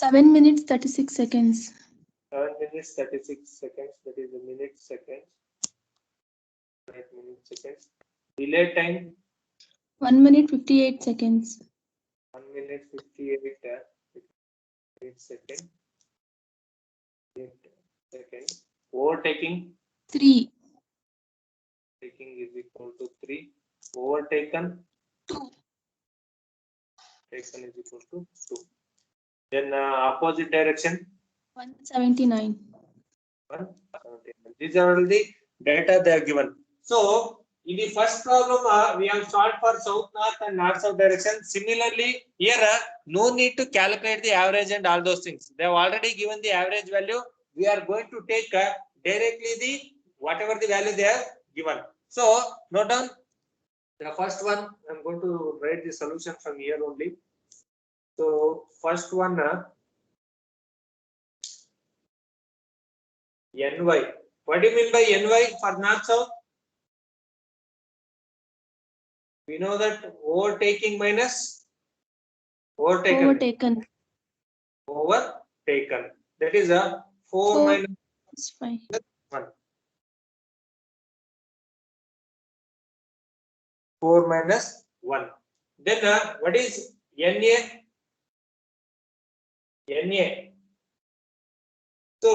7 minutes 36 seconds. 7 minutes 36 seconds. That is a minute seconds. 8 minutes seconds. Delay time 1 minute 58 seconds. 1 minute 58 seconds. 8 seconds. Overtaking 3. taking is equal to 3. Overtaken 2. taken is equal to 2. Then opposite direction 179. 179. These are all the data they are given. So in the first problem we have solved for south north and north south direction. Similarly here no need to calculate the average and all those things. They have already given the average value. We are going to take directly the whatever the value they have given. So note down the first one. I'm going to write the solution from here only. So first one NY. What do you mean by NY for north south? We know that overtaking minus overtaken. Overtaken. That is a 4 minus 5. 1. 4 minus 1. Then what is NA? NA. So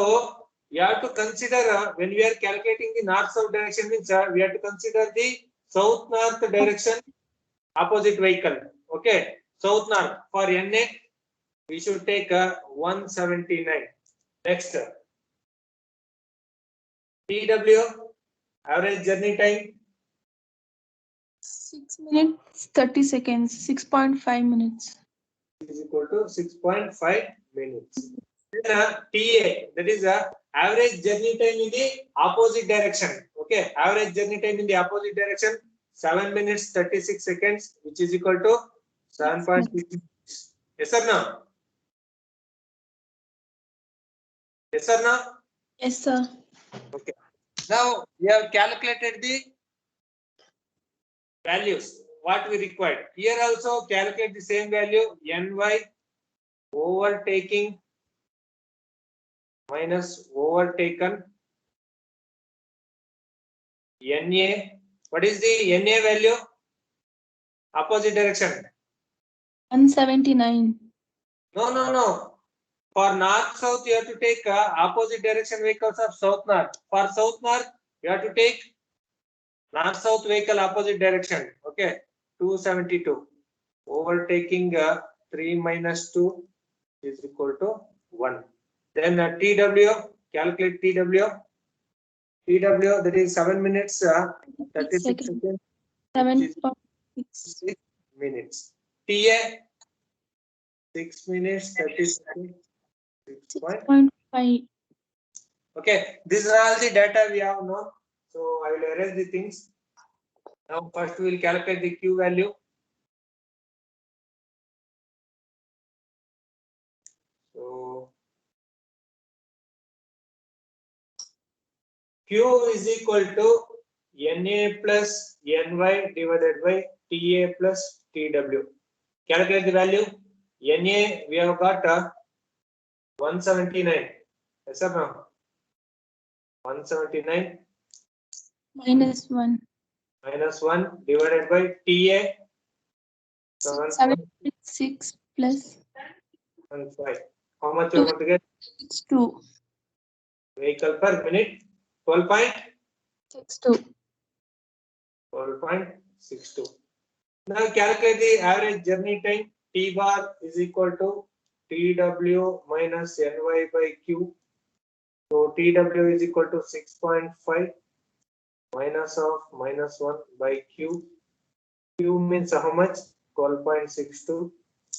we have to consider when we are calculating the north-south direction means we have to consider the south-north direction opposite vehicle. Okay, south-north for NA we should take 179. Next TW average journey time 6 minutes 30 seconds. 6.5 minutes. is equal to 6.5 minutes. Then TA, that is average journey time in the opposite direction. Okay, average journey time in the opposite direction 7 minutes 36 seconds, which is equal to 7.6. Yes or no? Yes or no? Yes, sir. Okay. Now we have calculated the values what we required. Here also calculate the same value NY overtaking minus overtaken NA. What is the NA value? Opposite direction. 179. No. For north south, you have to take opposite direction vehicles of south north. For south north, you have to take north south vehicle opposite direction. Okay, 272. Overtaking 3 minus 2 is equal to 1. Then TW, calculate TW. TW, that is 7 minutes 36 seconds. 7.6 minutes. TA 6 minutes 30 seconds. 6.5. Okay, these are all the data we have known. So I will erase the things. Now first we will calculate the Q value. So Q is equal to NA plus NY divided by TA plus TW. Calculate the value. NA we have got 179. Yes or no? 179 minus 1. minus 1 divided by TA 7.6 plus 7.5. How much you are going to get? 2. Vehicle per minute 12.62. 12.62. Now calculate the average journey time. T bar is equal to TW minus NY by Q. So TW is equal to 6.5 minus of minus 1 by Q. Q means how much? 12.62.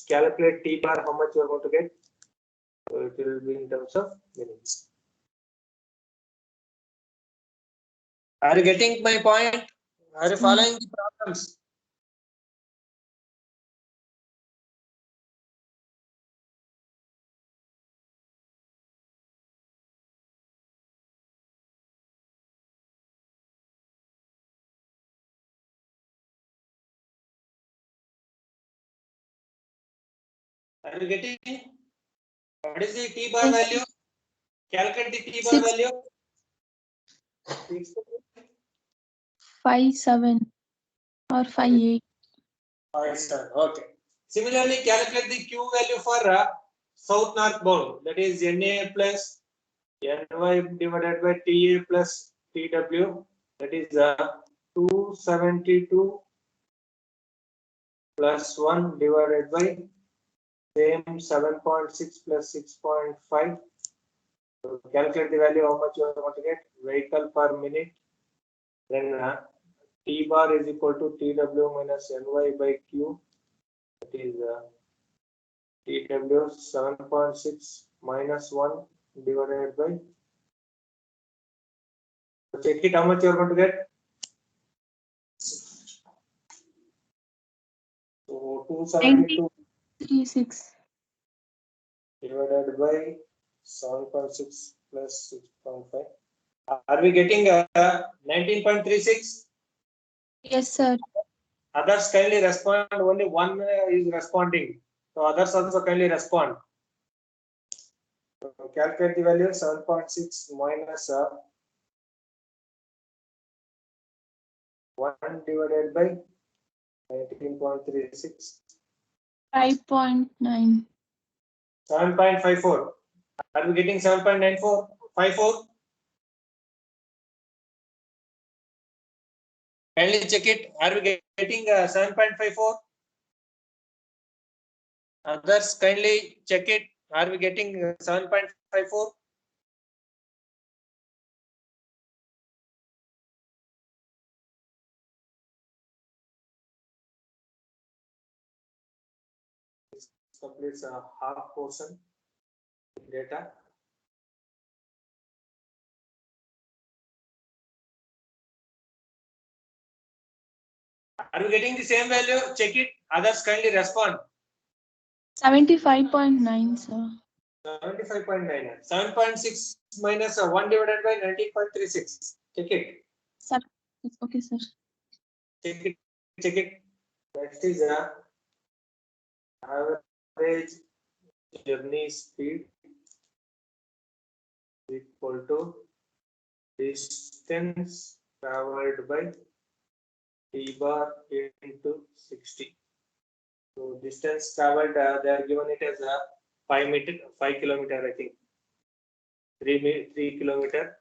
Calculate T bar, how much you are going to get? So it will be in terms of minutes. Are you getting my point? Are you following the problems? Are you getting? What is the T bar Yes. value? Calculate the T bar Six. value. 5.7 or 5.8. 5.7. Okay. Similarly, calculate the Q value for south north bound. That is Na plus Ny divided by Ta plus Tw. That is 272 plus 1 divided by same 7.6 plus 6.5. So calculate the value how much you are going to get. Vehicle per minute. Then T bar is equal to Tw minus Ny by Q. That is Tw 7.6 minus 1 divided by. So check it how much you are going to get. So 272 36. divided by 7.6 plus 6.5. Are we getting 19.36? Yes, sir. Others kindly respond. Only one is responding. So others also kindly respond. So calculate the value 7.6 minus 1 divided by 19.36. 5.9. 7.54. Are we getting 7.94? 54? Kindly check it. Are we getting 7.54? Others kindly check it. Are we getting 7.54? This completes a half portion data. Are you getting the same value? Check it. Others kindly respond. 75.9, sir. 75.9. 7.6 minus 1 divided by 19.36. Check it. Okay, sir. Check it. Check it. Next is average journey speed equal to distance traveled by T bar into 60. So distance traveled, they are given it as 5 kilometer, I think. 3 kilometer.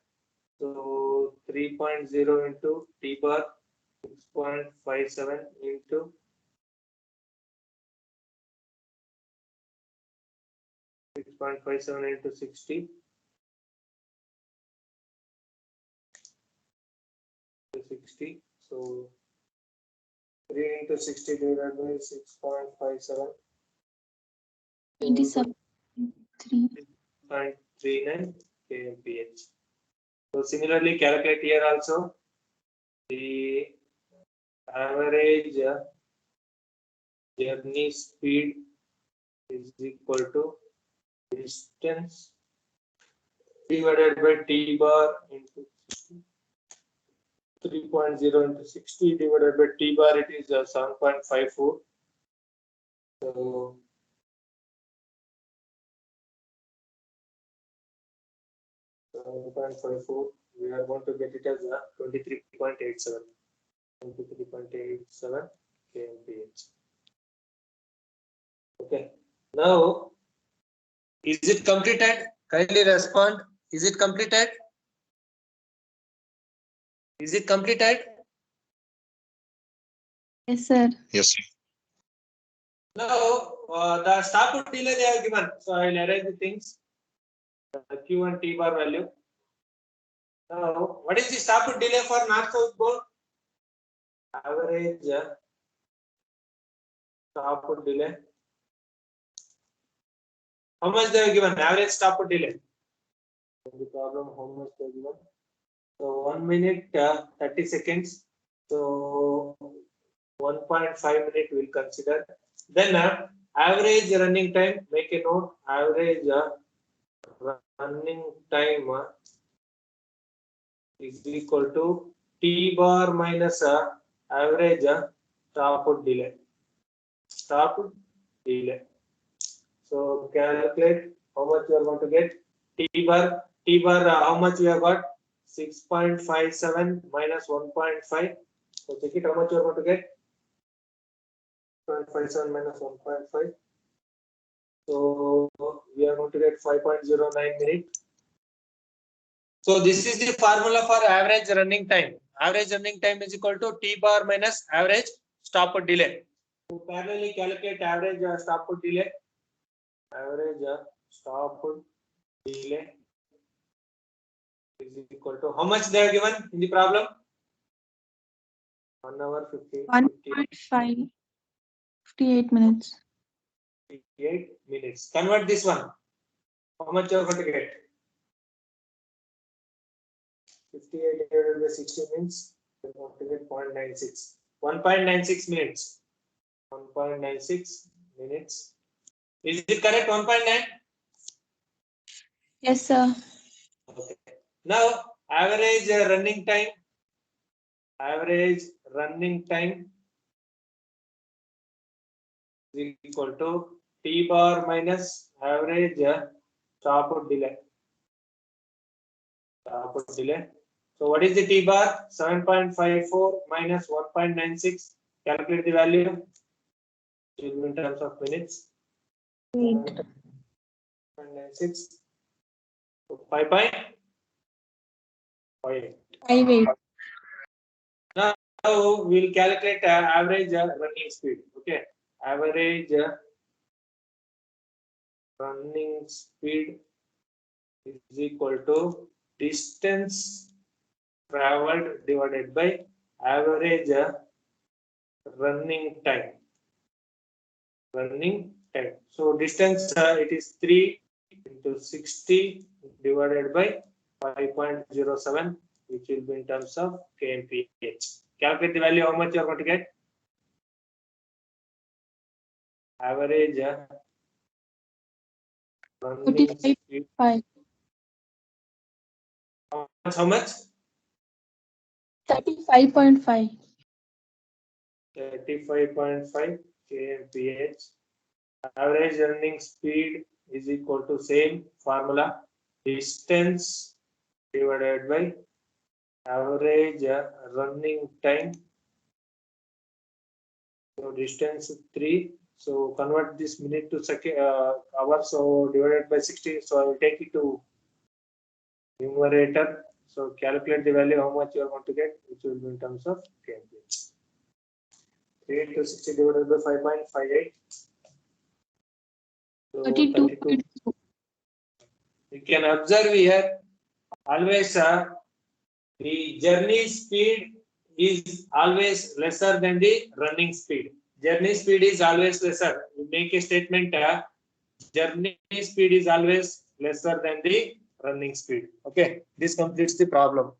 So 3.0 into T bar 6.57 into 6.57 into 60 to 60. So 3 into 60 divided by 6.57. 27.3. 0.39 kmph. So similarly, calculate here also the average journey speed is equal to distance divided by T bar into 3.0 into 60 divided by T bar, it is 7.54. So 7.54, we are going to get it as 23.87. 23.87 kmph. Okay. Now, is it completed? Kindly respond. Is it completed? Is it completed? Yes, sir. Yes, sir. Now, the startup delay they have given. So I will arrange the things. The Q and T bar value. Now, what is the startup delay for north-south bound? Average startup delay. How much they have given? Average startup delay. The problem, how much they have given? So 1 minute 30 seconds. So 1.5 minute we'll consider. Then average running time. Make a note. Average running time is equal to T bar minus average startup delay. Startup delay. So calculate how much you are going to get? T bar, how much you have got? 6.57 minus 1.5. So check it, how much you are going to get? 0.57 minus 1.5. So we are going to get 5.09 minutes. So this is the formula for average running time. Average running time is equal to T bar minus average stop delay. So parallelly calculate average stop delay. Average stop delay is equal to how much they are given in the problem? 1 hour 1.5, 58 minutes. 58 minutes. Convert this one. How much you are going to get? 58 divided by 60 means you are going to get 0.96. 1.96 minutes. 1.96 minutes. Is it correct? 1.9? Yes, sir. Okay. Now average running time. Average running time is equal to T bar minus average stop delay. Delay. So what is the T bar? 7.54 minus 1.96. Calculate the value in terms of minutes. 0.96. So 5.58. 5.8. Now we'll calculate average running speed. Okay, average running speed is equal to distance traveled divided by average running time. So distance it is 3 into 60 divided by 5.07, which will be in terms of kmph. Calculate the value. How much you are going to get? Average running speed. 35.5. How much? 35.5. 35.5 kmph. Average running speed is equal to same formula, distance divided by average running time. So distance 3. So convert this minute to second hour. So divided by 60. So I will take it to numerator. So calculate the value how much you are going to get, which will be in terms of kmph. 3 into 60 divided by 5.58. So 32. You can observe here always the journey speed is always lesser than the running speed. Journey speed is always lesser. You make a statement journey speed is always lesser than the running speed. Okay, this completes the problem.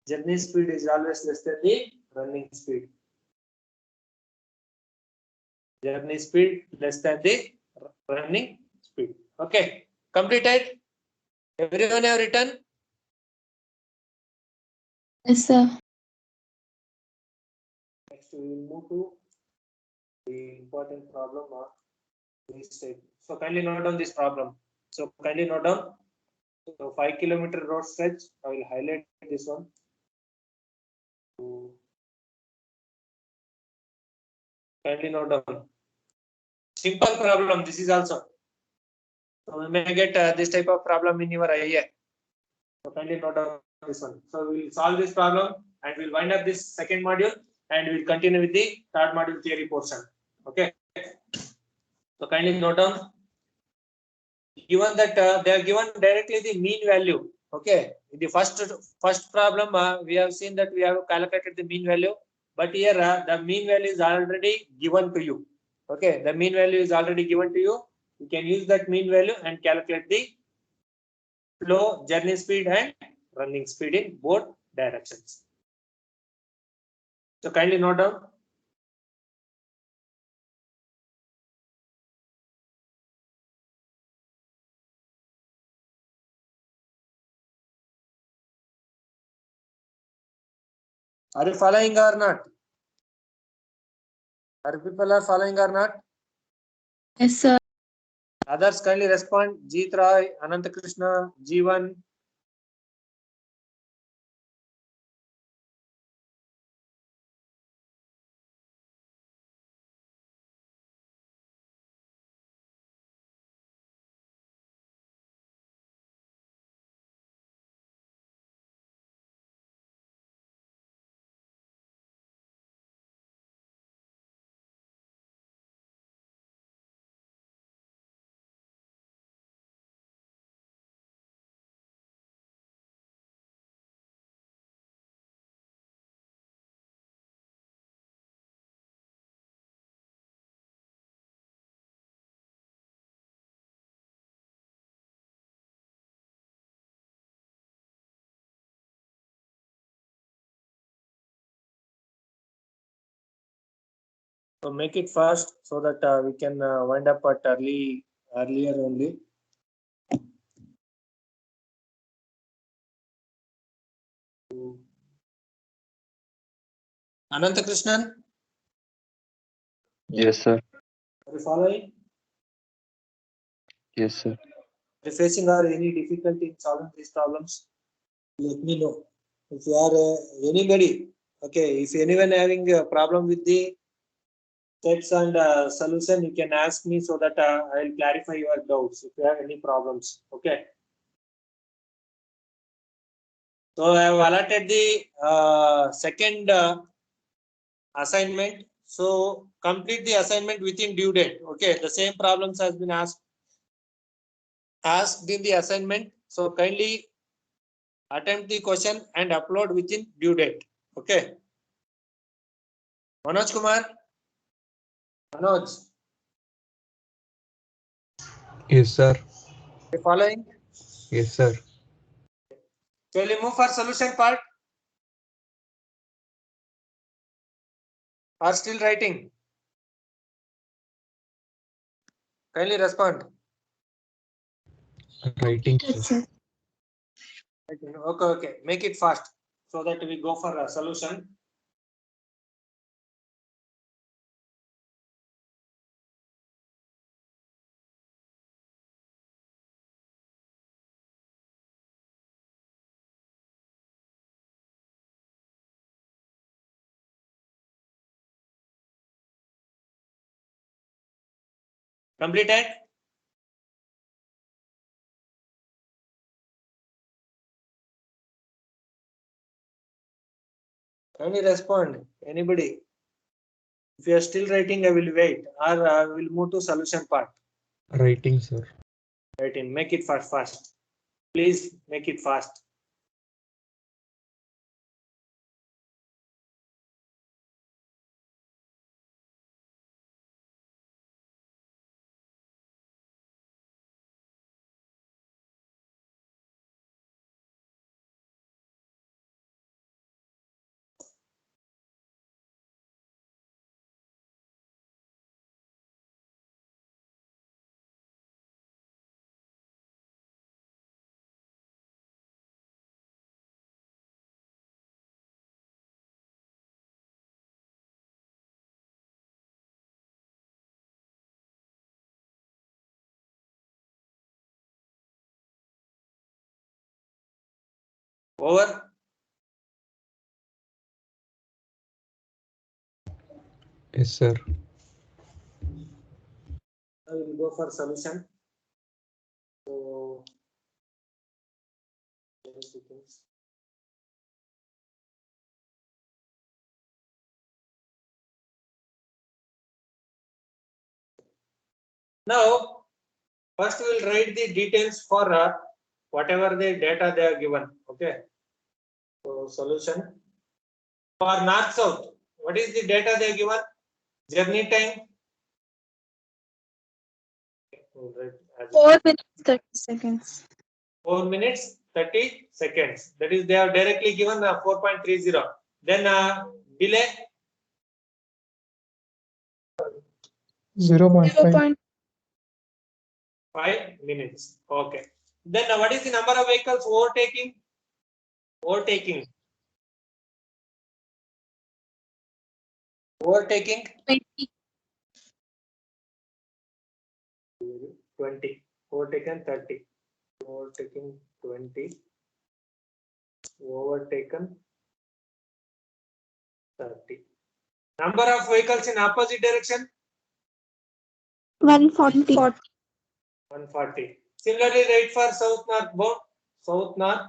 Journey speed is always less than the running speed. Journey speed less than the running speed. Okay, completed. Everyone have written? Yes, sir. Next, we will move to the important problem of this type. So kindly note down this problem. So kindly note down. So 5-kilometer road stretch. I will highlight this one. So kindly note down. Simple problem. This is also. So we may get this type of problem in your IA. So kindly note down this one. So we will solve this problem and we'll wind up this second module and we'll continue with the third module theory portion. Okay. So kindly note down. Given that they are given directly the mean value. Okay. In the first problem, we have seen that we have calculated the mean value, but here the mean value is already given to you. Okay. The mean value is already given to you. You can use that mean value and calculate the flow, journey speed and running speed in both directions. So kindly note down. Are you following or not? Are people are following or not? Yes, sir. Others kindly respond. Jeet Rai, Ananta Krishna, Jeevan. So make it fast so that we can wind up at earlier only. Ananta Krishnan, Yes, sir. are you following? Yes, sir. Are you facing or any difficulty in solving these problems? Let me know. If you are anybody, okay, if anyone having a problem with the steps and solution, you can ask me so that I will clarify your doubts if you have any problems. Okay. So I have allotted the second assignment. So complete the assignment within due date. Okay. The same problems has been asked in the assignment. So kindly attempt the question and upload within due date. Okay. Manoj Kumar. Manoj, Yes, sir. are you following? Yes, sir. So will you move for solution part or still writing? Kindly respond. Writing, Yes, sir. sir. Okay, okay. Make it fast so that we go for a solution. Completed? Kindly respond. Anybody? If you are still writing, I will wait or I will move to solution part. Writing, sir. Writing. Make it fast. Please make it fast. Over. Yes, sir. I will go for solution. So, now, first we will write the details for whatever the data they are given. Okay. So, solution for north south. What is the data they are given? Journey time. 4 minutes 30 seconds. 4 minutes 30 seconds. That is, they are directly given 4.30. Then delay 0.5. 5 minutes. Okay. Then what is the number of vehicles overtaking? Overtaking 20. 20. Overtaken 30. Overtaking 20. Overtaken 30. Number of vehicles in opposite direction 140. 140. Similarly, write for south north bound. South north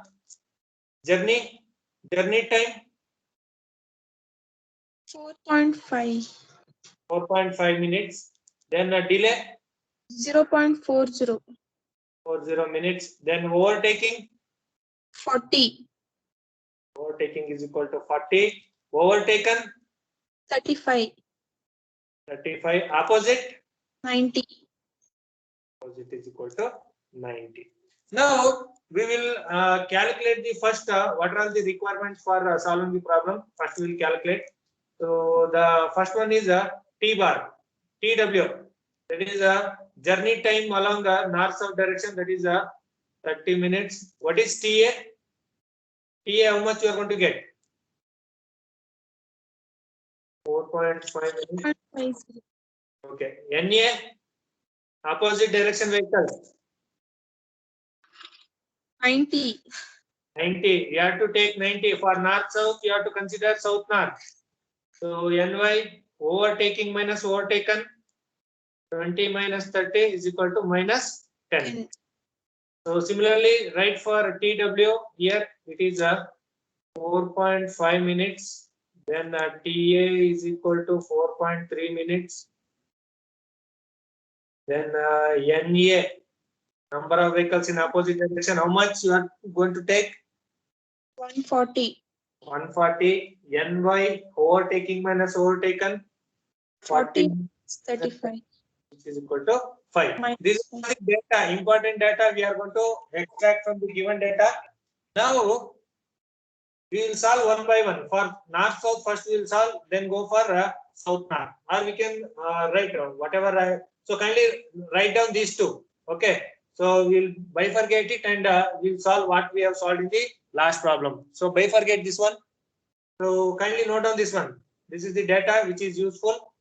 journey time 4.5. 4.5 minutes. Then a delay 0.40. 40 minutes. Then overtaking 40. overtaking is equal to 40. Overtaken 35. 35. Opposite 90. opposite is equal to 90. Now we will calculate the first. What are the requirements for solving the problem? First we will calculate. So the first one is a T bar, TW. That is a journey time along the north-south direction. That is a 30 minutes. What is TA? TA, how much you are going to get? 4.5 minutes. Okay. NA, opposite direction vehicle. 90. 90. You have to take 90. For north-south, you have to consider south-north. So NY, overtaking minus overtaken, 20 minus 30 is equal to minus 10. So similarly, write for TW, here it is a 4.5 minutes. Then TA is equal to 4.3 minutes. Then NA, number of vehicles in opposite direction, how much you are going to take? 140. 140. NY, overtaking minus overtaken, 40 35. which is equal to 5. Minus This is the data, important data we are going to extract from the given data. Now we will solve one by one. For north south first we will solve, then go for south north, or we can write down whatever. So kindly write down these two. Okay. So we will bifurcate it and we will solve what we have solved in the last problem. So bifurcate this one. So kindly note down this one. This is the data which is useful.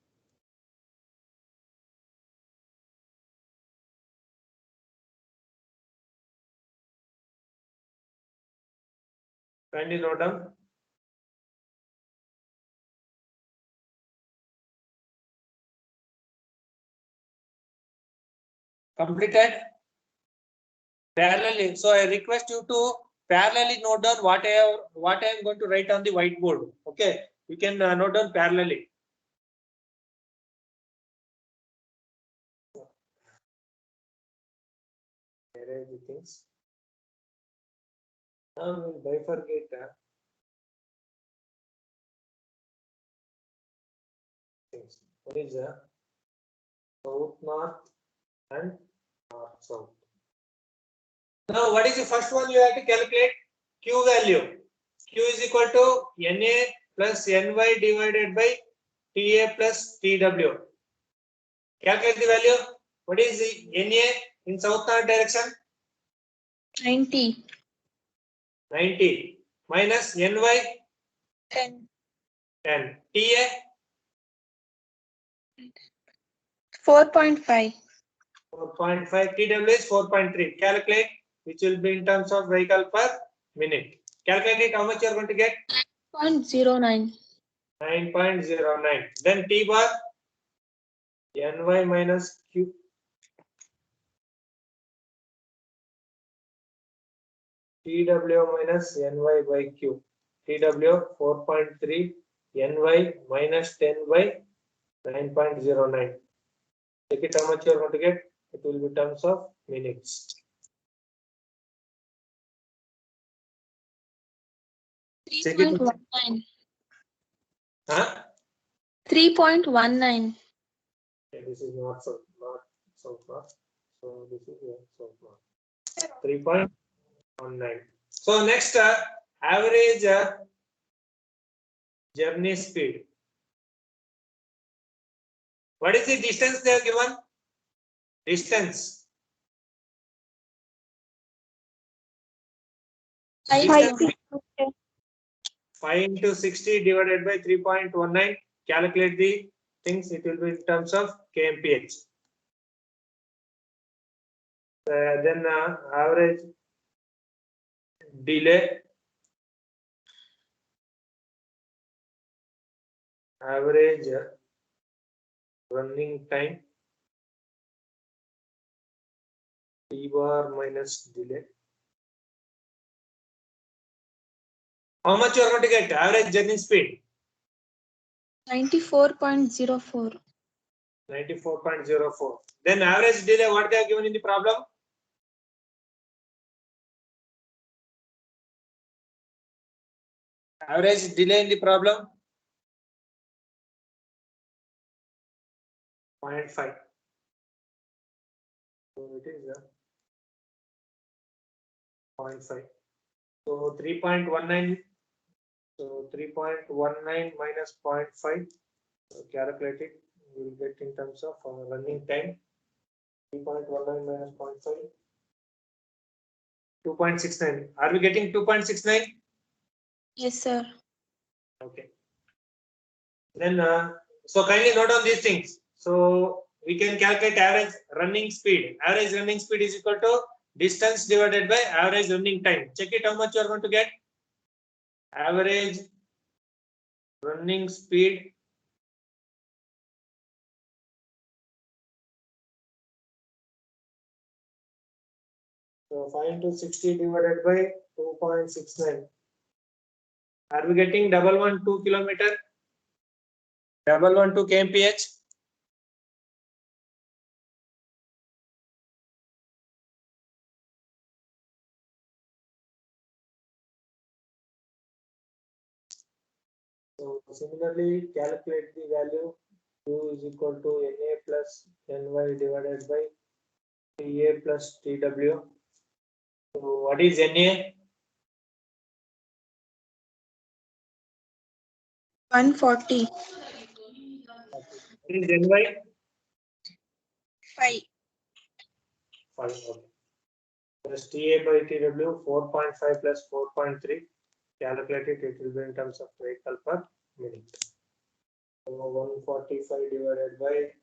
Kindly note down. Completed parallelly. So I request you to parallelly note down what I am going to write on the whiteboard. Okay, you can note down parallelly. Arrange the things. Now we'll bifurcate things. What is south north and north south? Now what is the first one you have to calculate? Q value. Q is equal to NA plus NY divided by TA plus TW. Calculate the value. What is the NA in south north direction? 90. 90 minus NY 10. 10. TA 4.5. 4.5. TW is 4.3. Calculate, which will be in terms of vehicle per minute. Calculate it, how much you are going to get? 0.09. 9.09. Then T bar NY minus Q. TW minus NY by Q. TW 4.3. NY minus 10 by 9.09. Take it, how much you are going to get? It will be terms of minutes. 3.19. Huh? 3.19. Okay, this is not south, not south north. So this is south north. 3.19. So next, average journey speed. What is the distance they have given? Distance. Distance 5 into 60 divided by 3.19. Calculate the things. It will be in terms of kmph. then average delay, average running time, T bar minus delay. How much you are going to get? Average journey speed? 94.04. 94.04. Then average delay, what they have given in the problem? Average delay in the problem? 0.5. So it is 0.5. So 3.19. So 3.19 minus 0.5. So calculate it. You will get in terms of running time. 3.19 minus 0.5. 2.69. Are we getting 2.69? Yes, sir. Okay. Then, so kindly note on these things. So we can calculate average running speed. Average running speed is equal to distance divided by average running time. Check it how much you are going to get. Average running speed so 5 into 60 divided by 2.69. Are we getting 112 kilometer? 112 kmph? So similarly, calculate the value. U is equal to Na plus Ny divided by Ta plus Tw. So what is Na? 140. What is Ny? 5. 5. Okay. Plus Ta by Tw 4.5 plus 4.3. Calculate it, it will be in terms of vehicle per minute. So 145 divided by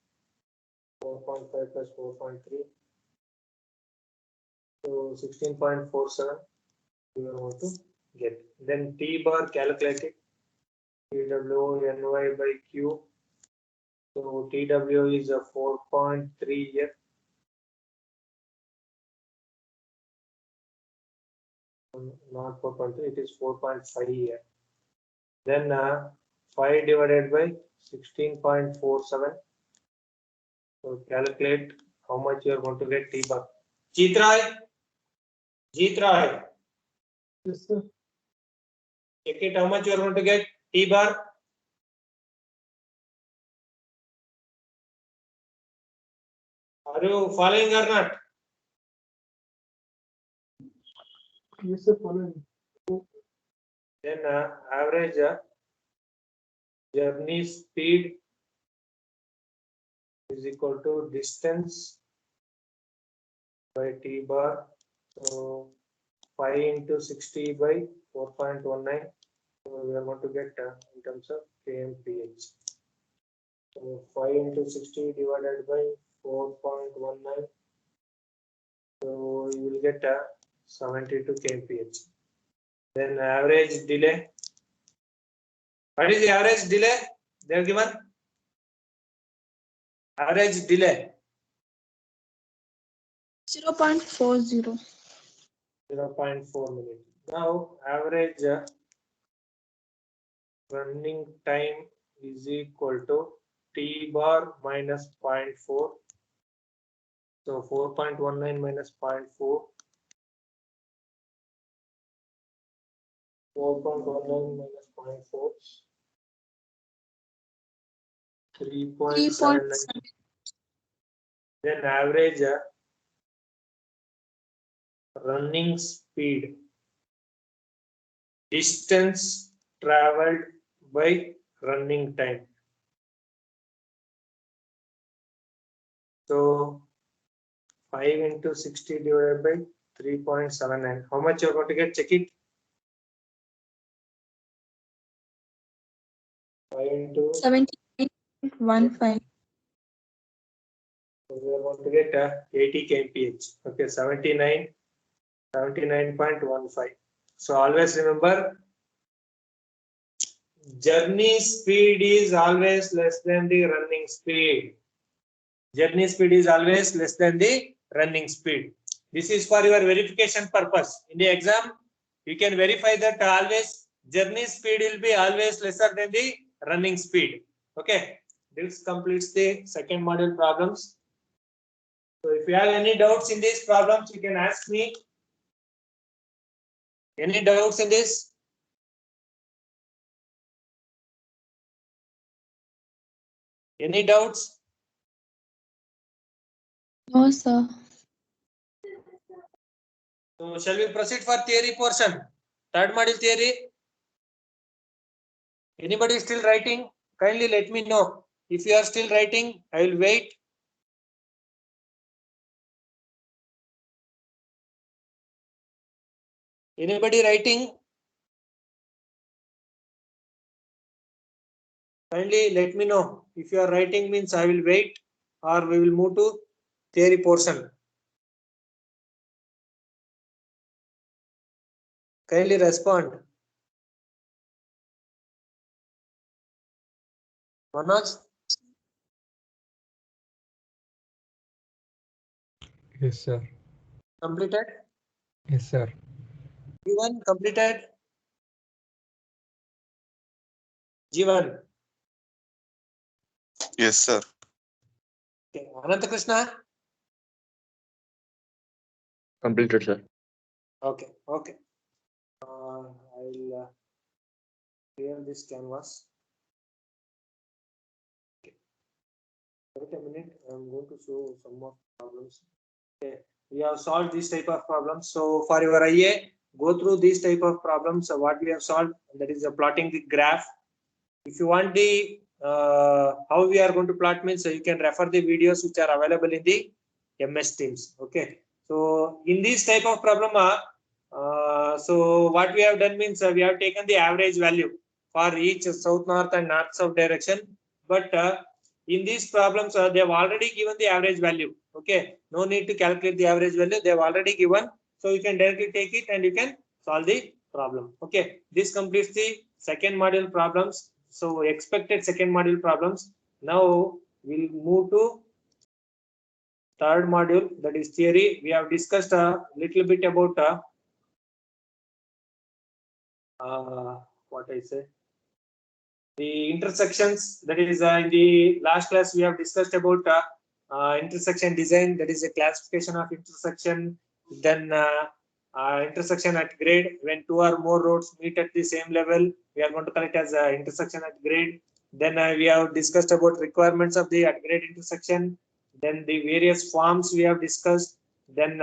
4.5 plus 4.3. So 16.47 you are going to get. Then T bar calculate it. Tw Ny by Q. So Tw is a 4.3 here. Not 4.3, it is 4.5 here. Then 5 divided by 16.47. So calculate how much you are going to get T bar. Jeet Rai. Yes, sir. Check it how much you are going to get T bar. Are you following or not? Yes, sir. Following. Then average journey speed is equal to distance by T bar. So 5 into 60 by 4.19. So we are going to get in terms of kmph. So 5 into 60 divided by 4.19. So you will get 72 kmph. Then average delay. What is the average delay? They have given average delay 0.40. 0.4 minutes. Now average running time is equal to T bar minus 0.4. So 4.19 minus 0.4. 4.19 minus 0.4. 3.79. Then average running speed, distance traveled by running time. So 5 into 60 divided by 3.79. How much you're going to get? Check it. 5 into 78.15. we are going to get 80 kmph. Okay, 79.15. So always remember, journey speed is always less than the running speed. Journey speed is always less than the running speed. This is for your verification purpose. In the exam, you can verify that always journey speed will be always lesser than the running speed. Okay, this completes the second module problems. So if you have any doubts in these problems, you can ask me. Any doubts in this? Any doubts? No, sir. So shall we proceed for theory portion? Third module theory. Anybody still writing? Kindly let me know. If you are still writing, I will wait. Anybody writing? Kindly let me know. If you are writing means I will wait, or we will move to theory portion. Kindly respond. Manoj, Yes, sir. completed? Yes, sir. Jivan, completed? Jivan. Yes, sir. Okay. Ananta Krishna? Completed, sir. Okay, okay. I'll clear this canvas. Okay. Wait a minute, I'm going to show some more problems. Okay, we have solved this type of problems. So for your IA, go through these type of problems. So what we have solved, that is plotting the graph. If you want the how we are going to plot means, you can refer the videos which are available in the MS Teams. Okay, so in this type of problem, so what we have done means we have taken the average value for each south north and north south direction, but in these problems they have already given the average value. Okay, no need to calculate the average value, they have already given, so you can directly take it and you can solve the problem. Okay, this completes the second module problems. So expected second module problems. Now we'll move to third module, that is theory. We have discussed a little bit about what I say, the intersections. That is in the last class we have discussed about intersection design, that is a classification of intersection. Then intersection at grade, when two or more roads meet at the same level, we are going to call it as intersection at grade. Then we have discussed about requirements of the at grade intersection. Then the various forms we have discussed. Then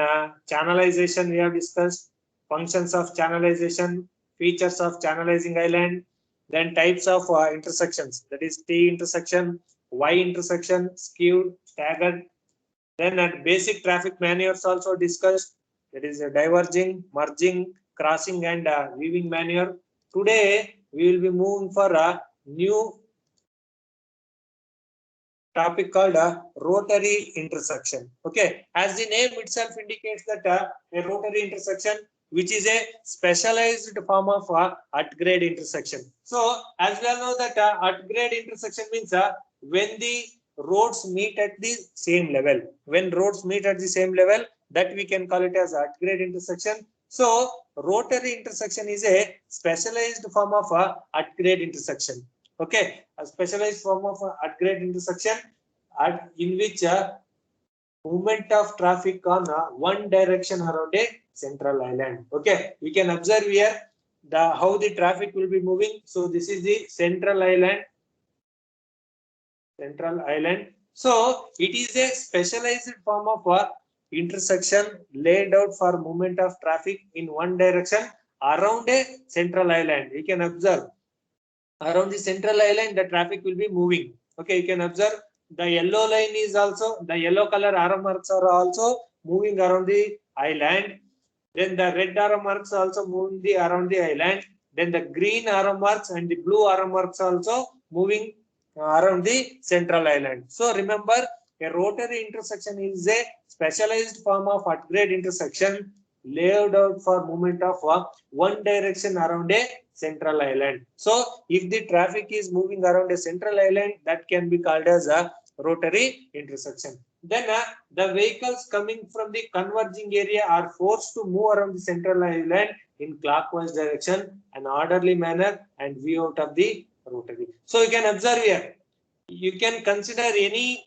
channelization we have discussed, functions of channelization, features of channelizing island. Then types of intersections, that is T intersection, Y intersection, skewed, staggered. Then at basic traffic manures also discussed, that is diverging, merging, crossing and weaving manure. Today we will be moving for a new topic called rotary intersection. Okay, as the name itself indicates that a rotary intersection, which is a specialized form of at grade intersection. So as we all know that at grade intersection means when the roads meet at the same level. When roads meet at the same level, that we can call it as at grade intersection. So rotary intersection is a specialized form of at grade intersection. Okay, a specialized form of at grade intersection in which movement of traffic on one direction around a central island. Okay, we can observe here how the traffic will be moving. So this is the central island. So it is a specialized form of intersection laid out for movement of traffic in one direction around a central island. You can observe around the central island the traffic will be moving. Okay, you can observe the yellow line is also, the yellow color arrow marks are also moving around the island. Then the red arrow marks also moving around the island. Then the green arrow marks and the blue arrow marks also moving around the central island. So remember, A rotary intersection is a specialized form of at-grade intersection laid out for movement of one direction around a central island. So if the traffic is moving around a central island, that can be called as a rotary intersection. Then the vehicles coming from the converging area are forced to move around the central island in clockwise direction, an orderly manner, and view out of the rotary. So you can observe here, you can consider any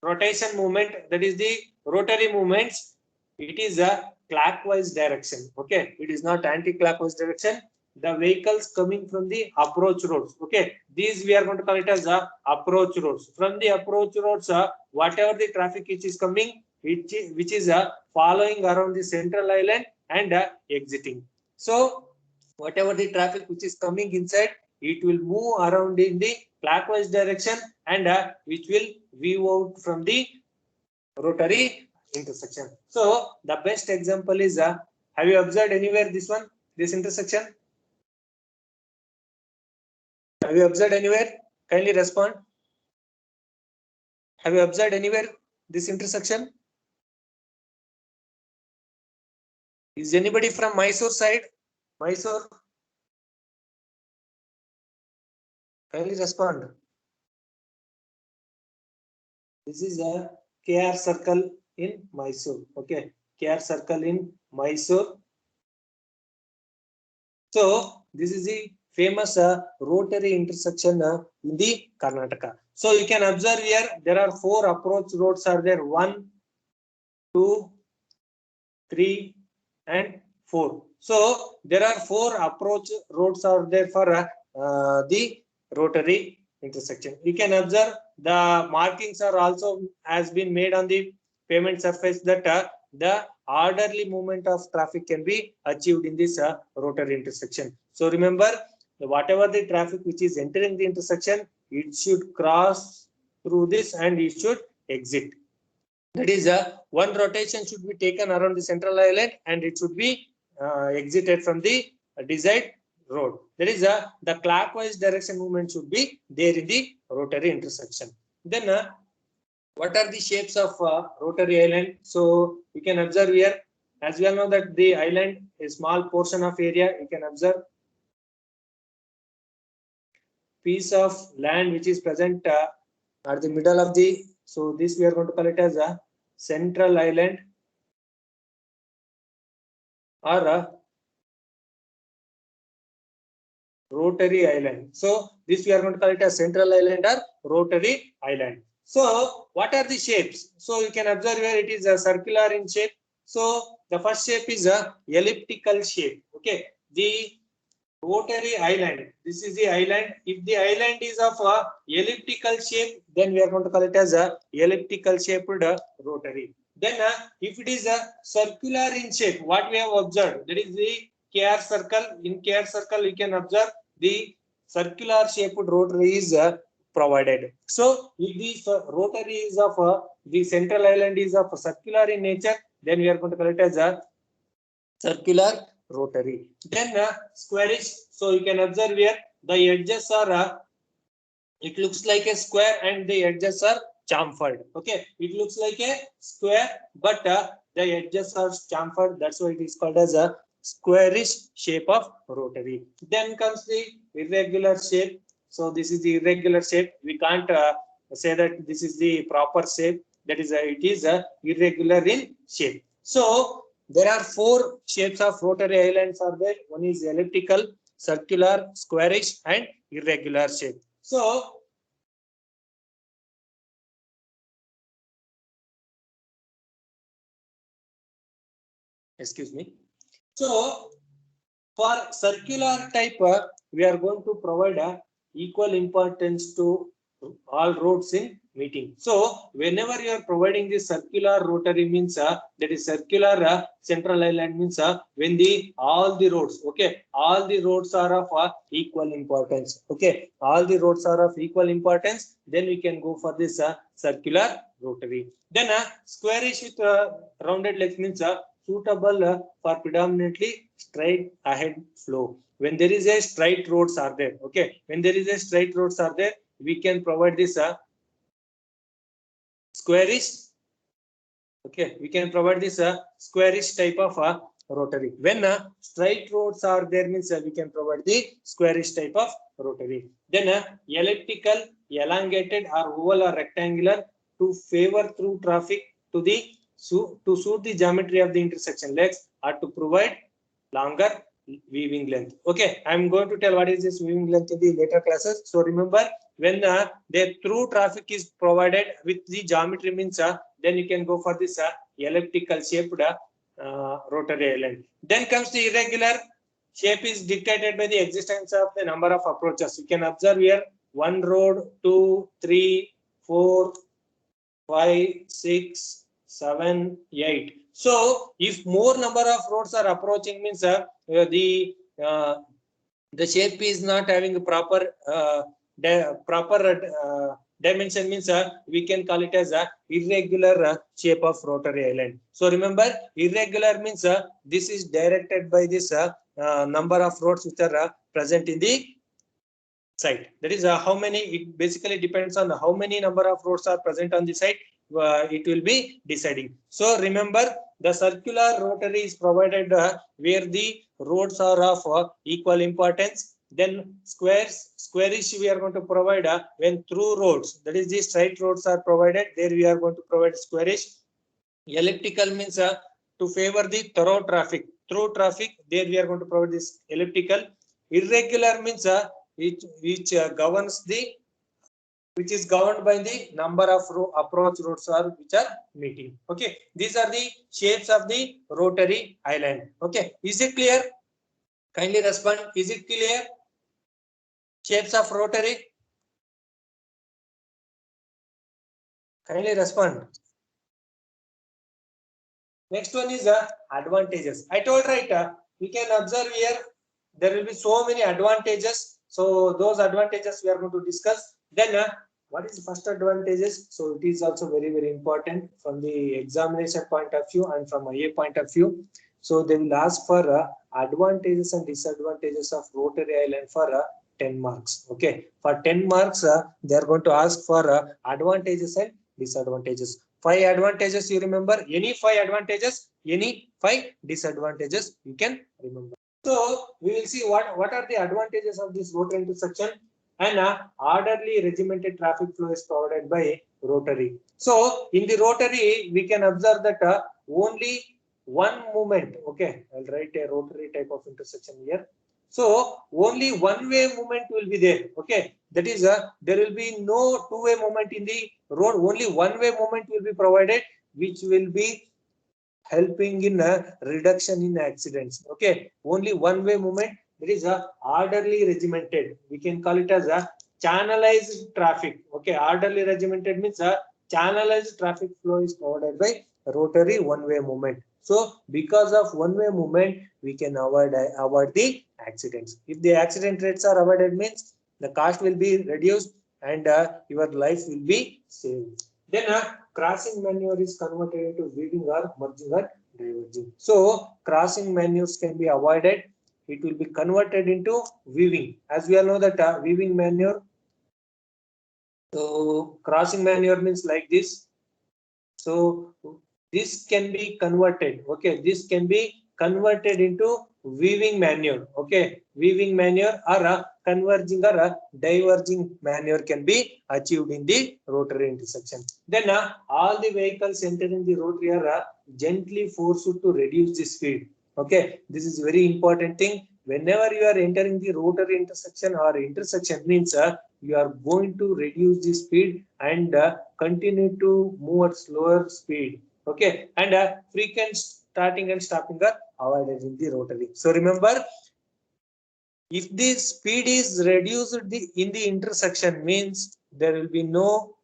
rotation movement, that is the rotary movements, it is a clockwise direction. Okay, it is not anti-clockwise direction. The vehicles coming from the approach roads, okay, these we are going to call it as approach roads. From the approach roads, whatever the traffic which is coming, which is following around the central island and exiting. So whatever the traffic which is coming inside, it will move around in the clockwise direction and which will view out from the rotary intersection. So the best example is, have you observed anywhere this one, this intersection? Have you observed anywhere? Kindly respond. Have you observed anywhere this intersection? Is anybody from Mysore side? Mysore? Kindly respond. This is a KR circle in Mysore. Okay, KR circle in Mysore. So this is the famous rotary intersection in the Karnataka. So you can observe here, there are 4 approach roads are there, 1, 2, 3 and 4. So there are 4 approach roads are there for the rotary intersection. You can observe the markings are also has been made on the pavement surface that the orderly movement of traffic can be achieved in this rotary intersection. So remember, whatever the traffic which is entering the intersection, it should cross through this and it should exit. That is, one rotation should be taken around the central island and it should be exited from the desired road. That is, the clockwise direction movement should be there in the rotary intersection. Then what are the shapes of rotary island? So you can observe here, as we all know that the island is small portion of area, you can observe piece of land which is present at the middle of the, so this we are going to call it as a central island or a rotary island. So this we are going to call it as central island or rotary island. So what are the shapes? So you can observe here it is a circular in shape. So the first shape is a elliptical shape. Okay, the rotary island. This is the island. If the island is of a elliptical shape, then we are going to call it as a elliptical shaped rotary. Then if it is a circular in shape, what we have observed, that is the KR circle. In KR circle, you can observe the circular shaped rotary is provided. So if the rotary is of the central island is of circular in nature, then we are going to call it as a circular rotary. Then squarish. So you can observe here the edges are it looks like a square and the edges are chamfered. Okay, it looks like a square, but the edges are chamfered. That's why it is called as a squarish shape of rotary. Then comes the irregular shape. So this is the irregular shape. We can't say that this is the proper shape. That is, it is irregular in shape. So there are 4 shapes of rotary islands are there. One is elliptical, circular, squarish, and irregular shape. So excuse me. So for circular type, we are going to provide equal importance to all roads in meeting. So whenever you are providing the circular rotary means that is circular central island means when the all the roads, okay, all the roads are of equal importance. Okay, all the roads are of equal importance. Then we can go for this circular rotary. Then squarish with rounded legs means suitable for predominantly straight ahead flow. When there is a straight roads are there, okay, when there is a straight roads are there, we can provide this squarish. Okay, we can provide this squarish type of rotary. When straight roads are there, means we can provide the squarish type of rotary. Then elliptical, elongated, or oval or rectangular to favor through traffic to the to suit the geometry of the intersection legs or to provide longer weaving length. Okay, I'm going to tell what is this weaving length in the later classes. So remember, when the through traffic is provided with the geometry, means then you can go for this elliptical shaped rotary island. Then comes the irregular shape is dictated by the existence of the number of approaches. You can observe here 1 road, 2, 3, 4, 5, 6, 7, 8. So if more number of roads are approaching, means the shape is not having a proper dimension, means we can call it as a irregular shape of rotary island. So remember, irregular means this is directed by this number of roads which are present in the site. That is how many. It basically depends on how many number of roads are present on the site. It will be deciding. So remember, the circular rotary is provided where the roads are of equal importance. Then squarish we are going to provide when through roads, that is the straight roads are provided, there we are going to provide squarish. Elliptical means to favor the through traffic, there we are going to provide this elliptical. Irregular means which governs the, which is governed by the number of approach roads are which are meeting. Okay, these are the shapes of the rotary island. Okay, is it clear? Kindly respond. Is it clear? Shapes of rotary. Kindly respond. Next one is advantages. I told right, we can observe here there will be so many advantages. So those advantages we are going to discuss. Then what is the first advantages? So it is also very, very important from the examination point of view and from IA point of view. So they will ask for advantages and disadvantages of rotary island for 10 marks. Okay, for 10 marks, they are going to ask for advantages and disadvantages. 5 advantages you remember, any 5 advantages, any 5 disadvantages you can remember. So we will see what are the advantages of this rotary intersection. And orderly regimented traffic flow is provided by rotary. So in the rotary we can observe that only one movement. Okay, I'll write a rotary type of intersection here. So only one-way movement will be there. Okay, that is there will be no two-way movement in the road. Only one-way movement will be provided, which will be helping in a reduction in accidents. Okay, only one-way movement. That is orderly regimented. We can call it as a channelized traffic. Okay, orderly regimented means channelized traffic flow is provided by rotary one-way movement. So because of one-way movement, we can avoid the accidents. If the accident rates are avoided, means the cost will be reduced and your life will be saved. Then crossing maneuver is converted into weaving or merging or diverging. So crossing maneuvers can be avoided. It will be converted into weaving. As we all know that weaving maneuver. So crossing maneuver means like this. So this can be converted. Okay, this can be converted into weaving maneuver. Okay, weaving maneuver or a converging or a diverging maneuver can be achieved in the rotary intersection. Then all the vehicles entering the rotary are gently forced to reduce the speed. Okay, this is very important thing. Whenever you are entering the rotary intersection or intersection, means you are going to reduce the speed and continue to move at slower speed. Okay, and frequent starting and stopping are avoided in the rotary. So remember, if the speed is reduced in the intersection, means there will be no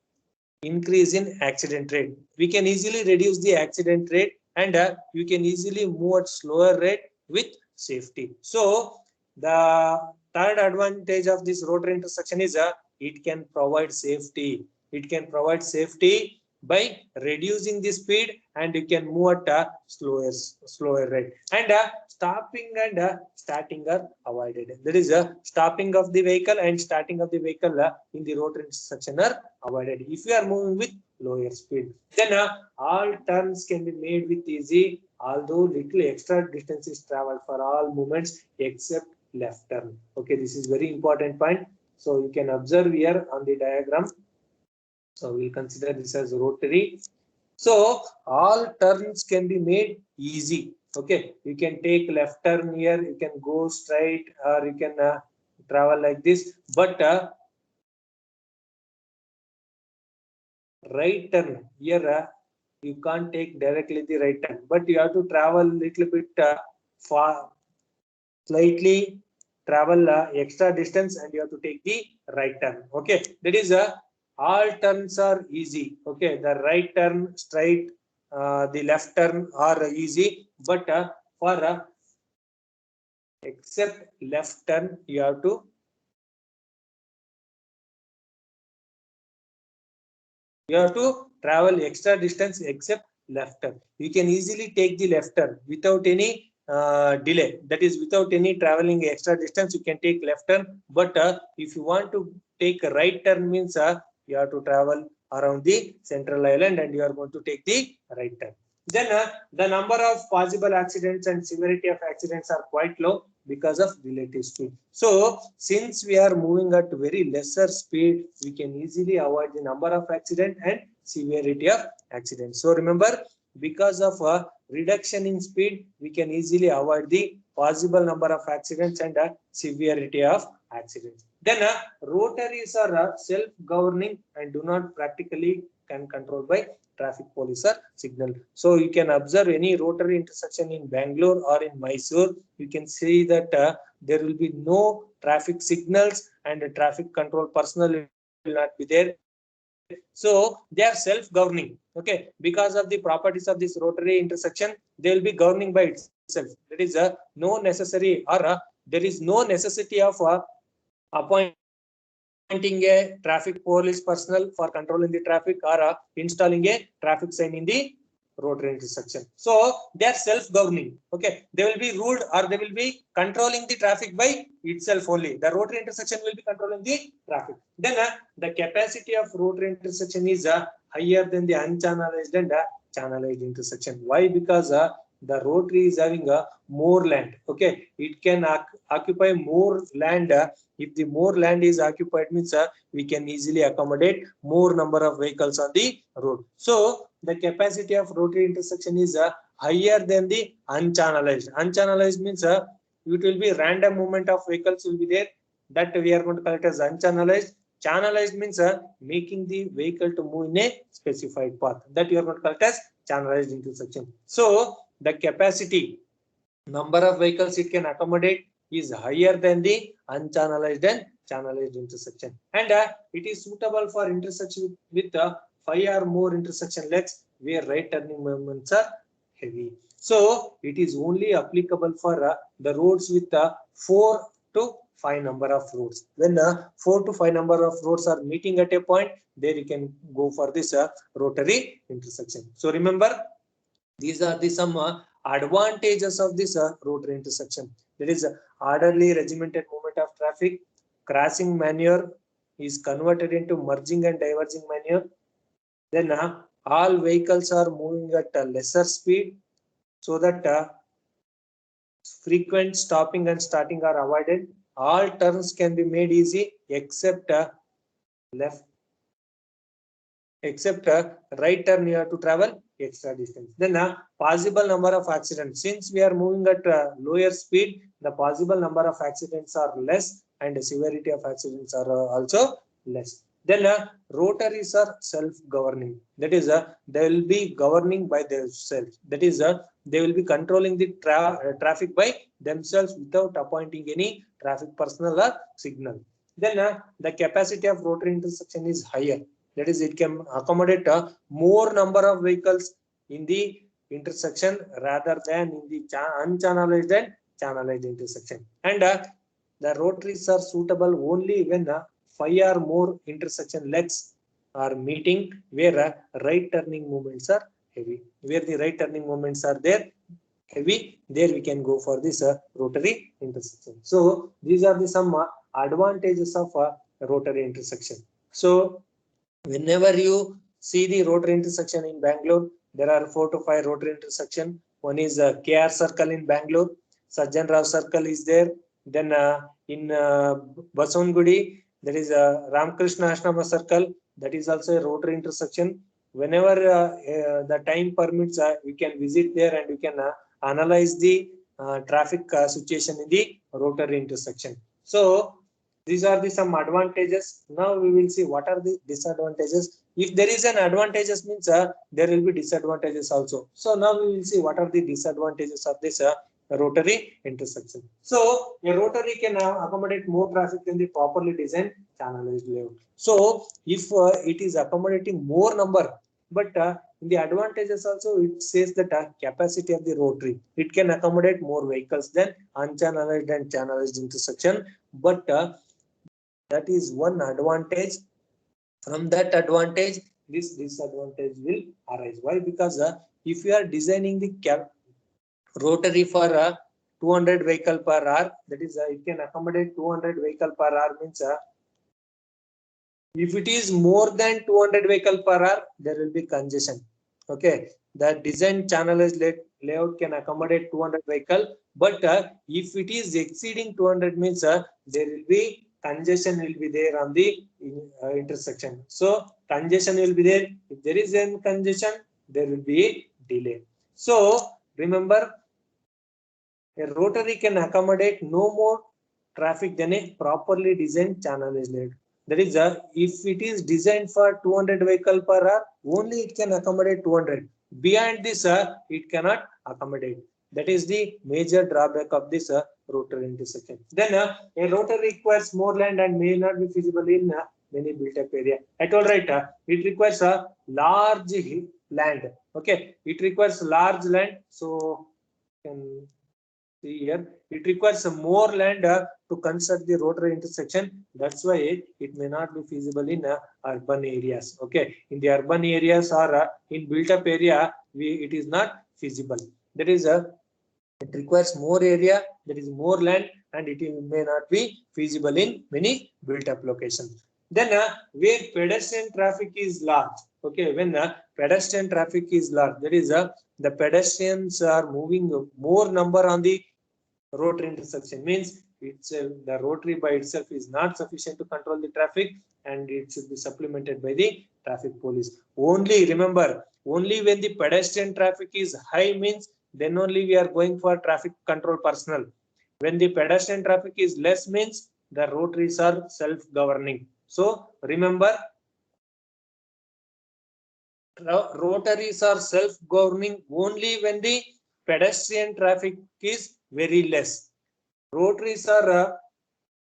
increase in accident rate. We can easily reduce the accident rate and you can easily move at slower rate with safety. So the third advantage of this rotary intersection is it can provide safety. It can provide safety by reducing the speed, and you can move at a slower rate. And stopping and starting are avoided. That is stopping of the vehicle and starting of the vehicle in the road intersection are avoided if you are moving with lower speed. Then all turns can be made with easy, although little extra distance is traveled for all movements except left turn. Okay, this is very important point. So you can observe here on the diagram. So we'll consider this as rotary. So all turns can be made easy. Okay, you can take left turn here, you can go straight, or you can travel like this. But right turn here, you can't take directly the right turn, but you have to travel little bit far, slightly travel extra distance, and you have to take the right turn. Okay, that is all turns are easy. Okay, the right turn straight, the left turn are easy, but for except left turn you have to travel extra distance except left turn. You can easily take the left turn without any delay. That is, without any traveling extra distance, you can take left turn. But if you want to take a right turn, means you have to travel around the central island, and you are going to take the right turn. Then the number of possible accidents and severity of accidents are quite low because of relative speed. So since we are moving at very lesser speed, we can easily avoid the number of accident and severity of accidents. So remember, because of a reduction in speed, we can easily avoid the possible number of accidents and severity of accidents. Then rotaries are self-governing and do not practically can control by traffic police or signal. So you can observe any rotary intersection in Bangalore or in Mysore. You can see that there will be no traffic signals, and the traffic control personnel will not be there. So they are self-governing. Okay, because of the properties of this rotary intersection, they will be governing by itself. There is no necessary, or there is no necessity of appointing a traffic police personnel for controlling the traffic, or installing a traffic sign in the rotary intersection. So they are self-governing. Okay, they will be ruled, or they will be controlling the traffic by itself only. The rotary intersection will be controlling the traffic. Then the capacity of rotary intersection is higher than the unchannelized and channelized intersection. Why? Because the rotary is having more land. Okay, it can occupy more land. If the more land is occupied, means we can easily accommodate more number of vehicles on the road. So the capacity of rotary intersection is higher than the unchannelized. Unchannelized means it will be random movement of vehicles will be there. That we are going to call it as unchannelized. Channelized means making the vehicle to move in a specified path. That you are going to call it as channelized intersection. So the capacity, number of vehicles it can accommodate, is higher than the unchannelized and channelized intersection, and it is suitable for intersection with 5 or more intersection legs where right turning movements are heavy. So it is only applicable for the roads with 4 to 5 number of roads. When 4 to 5 number of roads are meeting at a point, there you can go for this rotary intersection. So remember, these are the some advantages of this rotary intersection. There is orderly regimented movement of traffic. Crossing maneuver is converted into merging and diverging maneuver. Then all vehicles are moving at a lesser speed, so that frequent stopping and starting are avoided. All turns can be made easy except left, except right turn you have to travel extra distance. Then possible number of accidents. Since we are moving at lower speed, the possible number of accidents are less, and the severity of accidents are also less. Then rotaries are self-governing. That is, they will be governing by themselves. That is, they will be controlling the traffic by themselves without appointing any traffic personnel or signal. Then the capacity of rotary intersection is higher. That is, it can accommodate more number of vehicles in the intersection rather than in the unchannelized and channelized intersection. And the rotaries are suitable only when 5 or more intersection legs are meeting where right turning moments are heavy. Where the right turning moments are there heavy, there we can go for this rotary intersection. So these are the some advantages of rotary intersection. So whenever you see the rotary intersection in Bangalore, there are 4 to 5 rotary intersection. One is KR Circle in Bangalore, Sajjan Rao Circle is there. Then in Basavangudi, there is Ramakrishna Ashrama Circle, that is also a rotary intersection. Whenever the time permits, we can visit there and we can analyze the traffic situation in the rotary intersection. So these are the some advantages. Now we will see what are the disadvantages. If there is an advantages means there will be disadvantages also. So now we will see what are the disadvantages of this rotary intersection. So a rotary can accommodate more traffic than the properly designed channelized layout. So if it is accommodating more number, but in the advantages also it says that capacity of the rotary, it can accommodate more vehicles than unchannelized and channelized intersection. But that is one advantage. From that advantage, this disadvantage will arise. Why? Because if you are designing the rotary for 200 vehicle per hour, that is it can accommodate 200 vehicle per hour means if it is more than 200 vehicle per hour, there will be congestion. Okay, the design channelized layout can accommodate 200 vehicle, but if it is exceeding 200 means there will be congestion will be there on the intersection. So congestion will be there. If there is a congestion, there will be a delay. So remember, a rotary can accommodate no more traffic than a properly designed channelized layout. That is, if it is designed for 200 vehicle per hour, only it can accommodate 200. Beyond this, it cannot accommodate. That is the major drawback of this rotary intersection. Then a rotary requires more land and may not be feasible in many built-up area. I told right, it requires a large land. Okay, it requires large land. So can see here, it requires more land to construct the rotary intersection. That's why it may not be feasible in urban areas. Okay, in the urban areas or in built-up area, it is not feasible. That is it requires more area, there is more land, and it may not be feasible in many built-up locations. Then where pedestrian traffic is large. Okay, when pedestrian traffic is large, there is the pedestrians are moving more number on the rotary intersection, means it's the rotary by itself is not sufficient to control the traffic, and it should be supplemented by the traffic police. Only remember, only when the pedestrian traffic is high means then only we are going for traffic control personnel. When the pedestrian traffic is less means the rotaries are self-governing. So remember, rotaries are self-governing only when the pedestrian traffic is very less. Rotaries are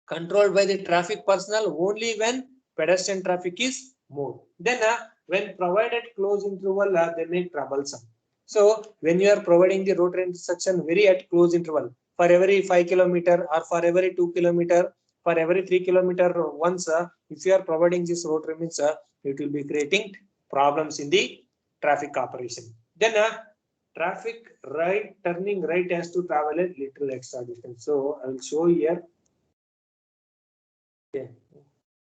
controlled by the traffic personnel only when pedestrian traffic is more. Then when provided close interval, they make troublesome. So when you are providing the rotary intersection very at close interval, for every 5 kilometer or for every 2 kilometer, for every 3 kilometer once, if you are providing this rotary means it will be creating problems in the traffic operation. Then traffic right turning right has to travel a little extra distance. So I will show here. Okay,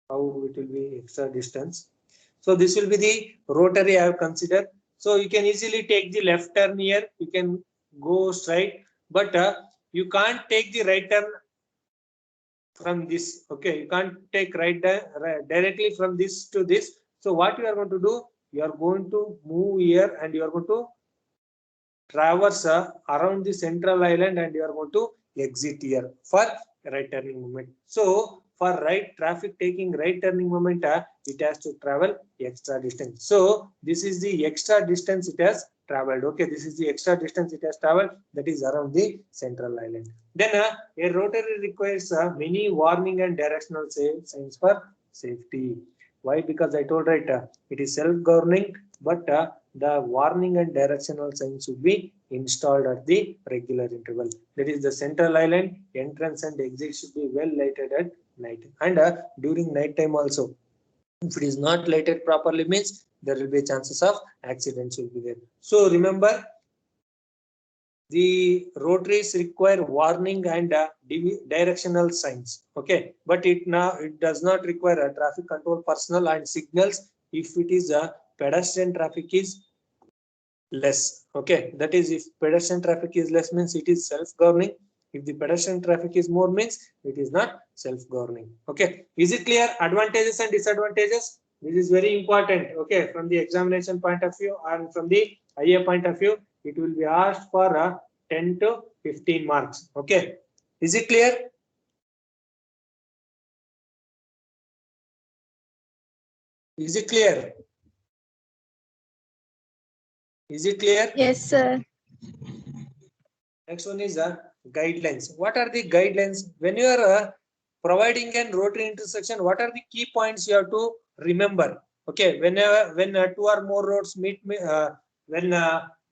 how it will be extra distance. So this will be the rotary I have considered. So you can easily take the left turn here. You can go straight, but you can't take the right turn from this. Okay, you can't take right directly from this to this. So what you are going to do? You are going to move here and you are going to traverse around the central island and you are going to exit here for right turning movement. So for right traffic taking right turning moment, it has to travel extra distance. So this is the extra distance it has traveled. Okay, this is the extra distance it has traveled, that is around the central island. Then a rotary requires many warning and directional signs for safety. Why? Because I told right, it is self-governing, but the warning and directional signs should be installed at the regular interval. That is, the central island entrance and exit should be well lighted at night and during night time also. If it is not lighted properly, means there will be chances of accidents will be there. So remember, the rotaries require warning and directional signs. Okay, but it does not require a traffic control personnel and signals if it is a pedestrian traffic is less. Okay, that is, if pedestrian traffic is less, means it is self-governing. If the pedestrian traffic is more, means it is not self-governing. Okay, is it clear? Advantages and disadvantages, this is very important. Okay, from the examination point of view and from the IA point of view, it will be asked for 10 to 15 marks. Okay, is it clear? Is it clear? Is it clear? Yes, sir. Next one is guidelines. What are the guidelines when you are providing an rotary intersection? What are the key points you have to remember? Okay, when two or more roads meet, when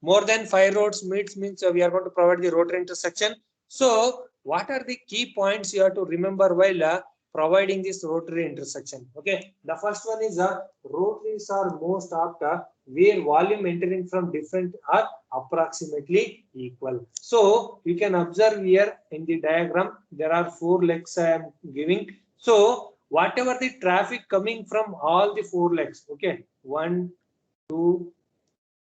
more than 5 roads meets, means we are going to provide the rotary intersection. So what are the key points you have to remember while providing this rotary intersection? Okay, the first one is rotaries are most apt where volume entering from different are approximately equal. So you can observe here in the diagram, there are 4 legs I am giving. So whatever the traffic coming from all the 4 legs, okay, 1, 2,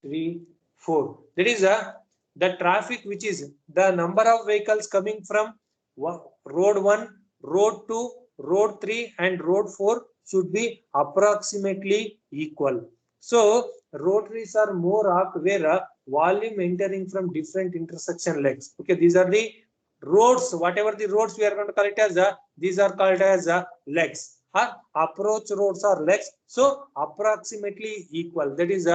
3, 4. That is the traffic which is the number of vehicles coming from road 1, road 2, road 3 and road 4 should be approximately equal. So rotaries are more apt where volume entering from different intersection legs. Okay, these are the roads. Whatever the roads we are going to call it as these are called as legs. Approach roads are legs. So approximately equal. That is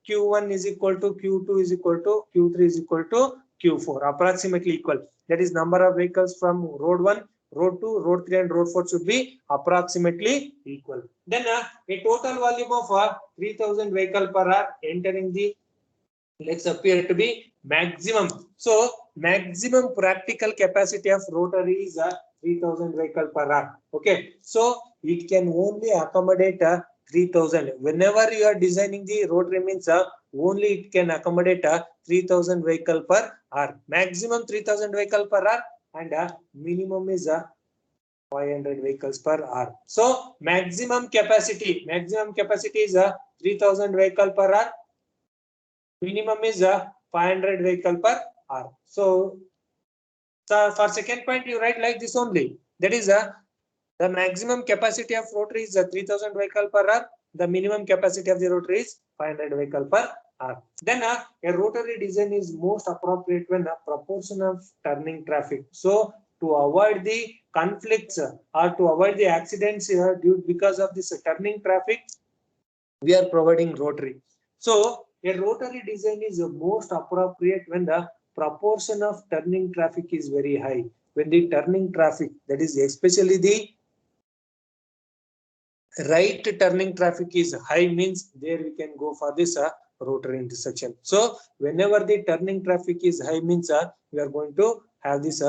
Q1 is equal to Q2 is equal to Q3 is equal to Q4. Approximately equal. That is number of vehicles from road 1, road 2, road 3 and road 4 should be approximately equal. Then a total volume of 3000 vehicle per hour entering the legs appear to be maximum. So maximum practical capacity of rotary is 3000 vehicle per hour. Okay, so it can only accommodate 3000. Whenever you are designing the rotary, means only it can accommodate 3000 vehicle per hour. Maximum 3000 vehicle per hour and minimum is 500 vehicles per hour. So maximum capacity is 3000 vehicle per hour. Minimum is 500 vehicle per hour. So for second point, you write like this only. That is the maximum capacity of rotary is 3000 vehicle per hour. The minimum capacity of the rotary is 500 vehicle per hour. Then a rotary design is most appropriate when the proportion of turning traffic. So to avoid the conflicts or to avoid the accidents due because of this turning traffic, we are providing rotary. So a rotary design is most appropriate when the proportion of turning traffic is very high. When the turning traffic, that is especially the right turning traffic is high, means there we can go for this rotary intersection. So whenever the turning traffic is high, means we are going to have this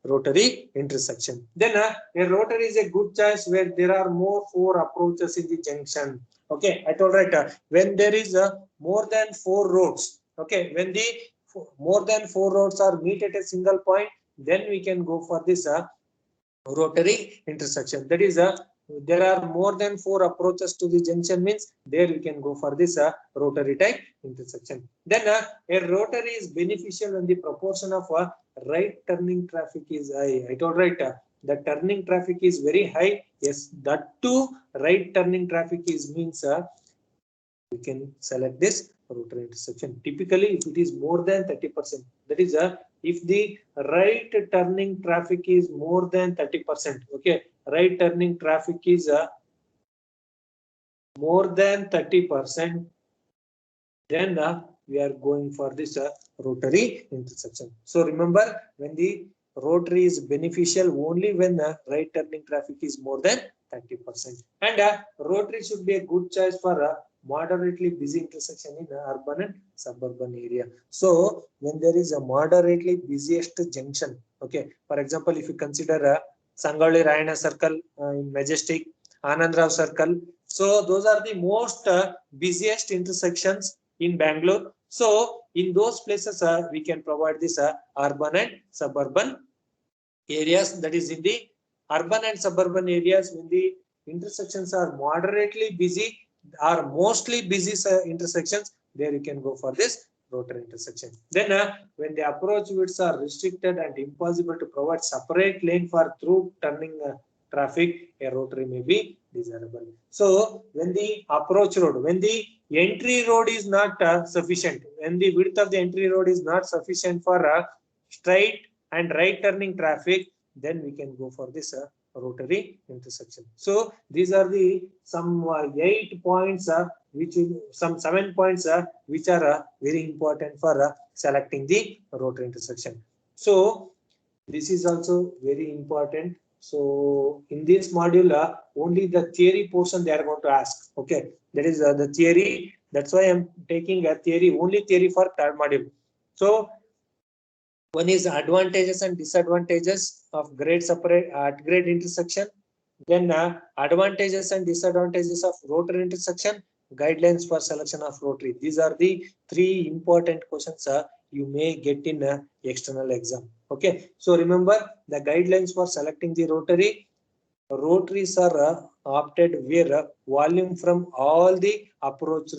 rotary intersection. Then a rotary is a good choice where there are more 4 approaches in the junction. Okay, I told right, when there is more than 4 roads, okay, when the more than 4 roads are meet at a single point, then we can go for this rotary intersection. That is there are more than 4 approaches to the junction, means there we can go for this rotary type intersection. Then a rotary is beneficial when the proportion of right turning traffic is high. I told right, the turning traffic is very high. Yes, that too right turning traffic is means we can select this rotary intersection. Typically, if it is more than 30%, that is if the right turning traffic is more than 30%, okay, right turning traffic is more than 30%, then we are going for this rotary intersection. So remember, when the rotary is beneficial only when the right turning traffic is more than 30%. And rotary should be a good choice for moderately busy intersection in urban and suburban area. So when there is a moderately busiest junction, okay, for example, if you consider Sangoli Rayana circle in Majestic, Anandrao circle, So those are the most busiest intersections in Bangalore. So in those places, we can provide this urban and suburban areas. That is in the urban and suburban areas, when the intersections are moderately busy or mostly busy intersections, there you can go for this rotary intersection. Then when the approach widths are restricted and impossible to provide separate lane for through turning traffic, a rotary may be desirable. So when the approach road, when the entry road is not sufficient, when the width of the entry road is not sufficient for straight and right turning traffic, then we can go for this rotary intersection. So these are the some 8 points which some 7 points which are very important for selecting the rotary intersection. So this is also very important. So in this module only the theory portion they are going to ask. Okay, that is the theory. That's why I'm taking a theory, only theory for third module. So one is advantages and disadvantages of grade separate at grade intersection. Then advantages and disadvantages of rotary intersection, guidelines for selection of rotary. These are the 3 important questions you may get in external exam. Okay, so remember the guidelines for selecting the rotary. Rotaries are opted where volume from all the approach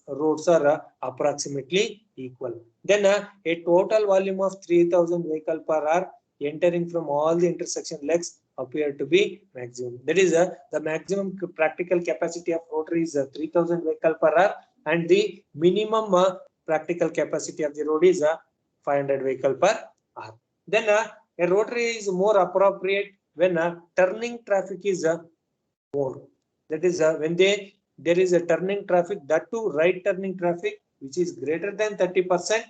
roads are approximately equal. Then a total volume of 3000 vehicle per hour entering from all the intersection legs appear to be maximum. That is the maximum practical capacity of rotary is 3000 vehicle per hour, and the minimum practical capacity of the road is 500 vehicle per hour. Then a rotary is more appropriate when turning traffic is more. That is when there is a turning traffic, that too right turning traffic, which is greater than 30%,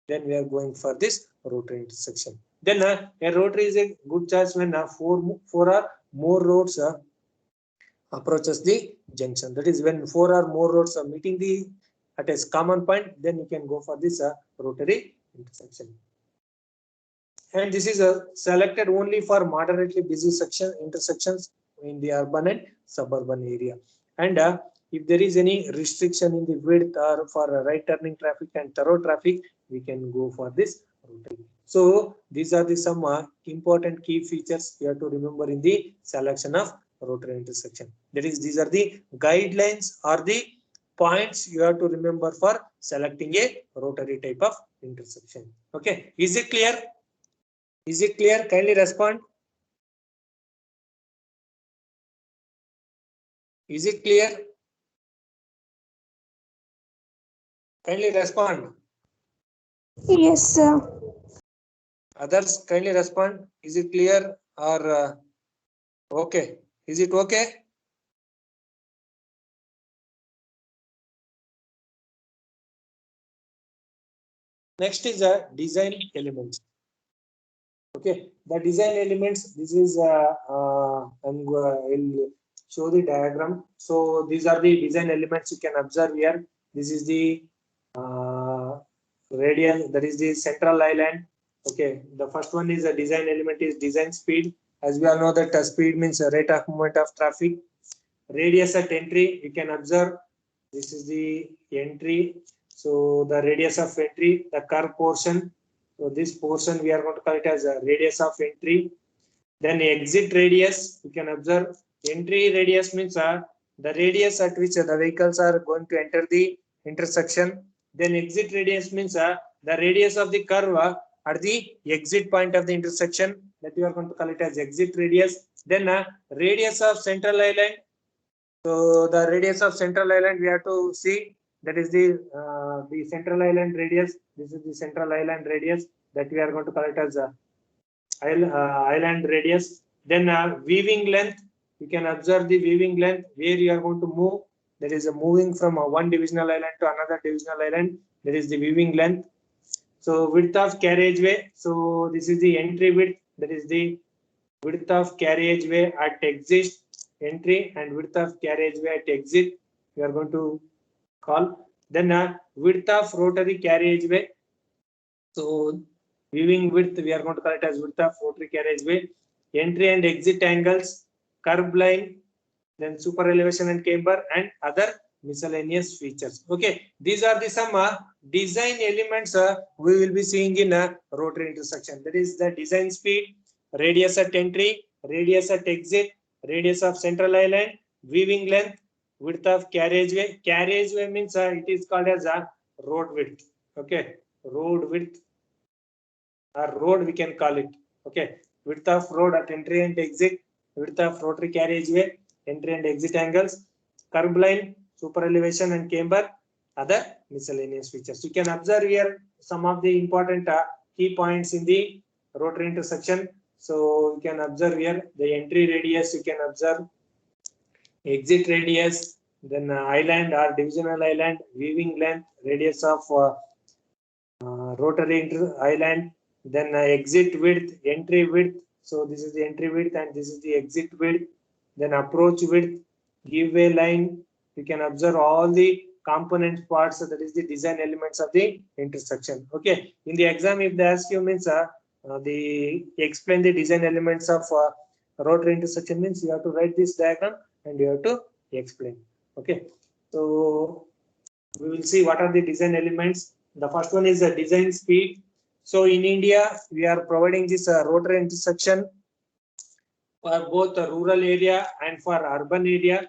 then we are going for this rotary intersection. Then a rotary is a good choice when 4 or more roads approaches the junction. That is when 4 or more roads are meeting the at a common point, then you can go for this rotary intersection. And this is selected only for moderately busy intersections in the urban and suburban area. And if there is any restriction in the width or for right turning traffic and thorough traffic, we can go for this rotary. So these are the some important key features you have to remember in the selection of rotary intersection. That is, these are the guidelines or the points you have to remember for selecting a rotary type of intersection. Okay, is it clear? Is it clear? Kindly respond. Is it clear? Kindly respond. Yes, sir. Others, kindly respond. Is it clear or okay? Is it okay? Next is design elements. Okay, the design elements. This is I'll show the diagram. So these are the design elements you can observe here. This is the radial, that is the central island. Okay, the first one is a design element is design speed. As we all know that speed means a rate of movement of traffic. Radius at entry, you can observe this is the entry. So the radius of entry, the curve portion. So this portion we are going to call it as a radius of entry. Then exit radius, you can observe entry radius means the radius at which the vehicles are going to enter the intersection. Then exit radius means the radius of the curve at the exit point of the intersection, that you are going to call it as exit radius. Then radius of central island. So the radius of central island we have to see, that is the central island radius. This is the central island radius that we are going to call it as island radius. Then weaving length, you can observe the weaving length where you are going to move. There is a moving from one divisional island to another divisional island. There is the weaving length. So width of carriageway. So this is the entry width. That is the width of carriageway at exit entry and width of carriageway at exit. We are going to call. Then width of rotary carriageway. So weaving width, we are going to call it as width of rotary carriageway. Entry and exit angles, curb line, then super elevation and camber, and other miscellaneous features. Okay, these are the some design elements we will be seeing in a rotary intersection. That is the design speed, radius at entry, radius at exit, radius of central island, weaving length, width of carriageway. Carriageway means it is called as a road width. Okay, road width or road we can call it. Okay, width of road at entry and exit, width of rotary carriageway, entry and exit angles, curb line, super elevation and camber, other miscellaneous features. You can observe here some of the important key points in the rotary intersection. So you can observe here the entry radius, you can observe exit radius, then island or divisional island, weaving length, radius of rotary island, then exit width, entry width. So this is the entry width and this is the exit width. Then approach width, give way line. You can observe all the component parts. So that is the design elements of the intersection. Okay. In the exam, if they ask you means the explain the design elements of rotary intersection means you have to write this diagram and you have to explain. Okay. So we will see what are the design elements. The first one is the design speed. So in India, we are providing this rotary intersection for both the rural area and for urban area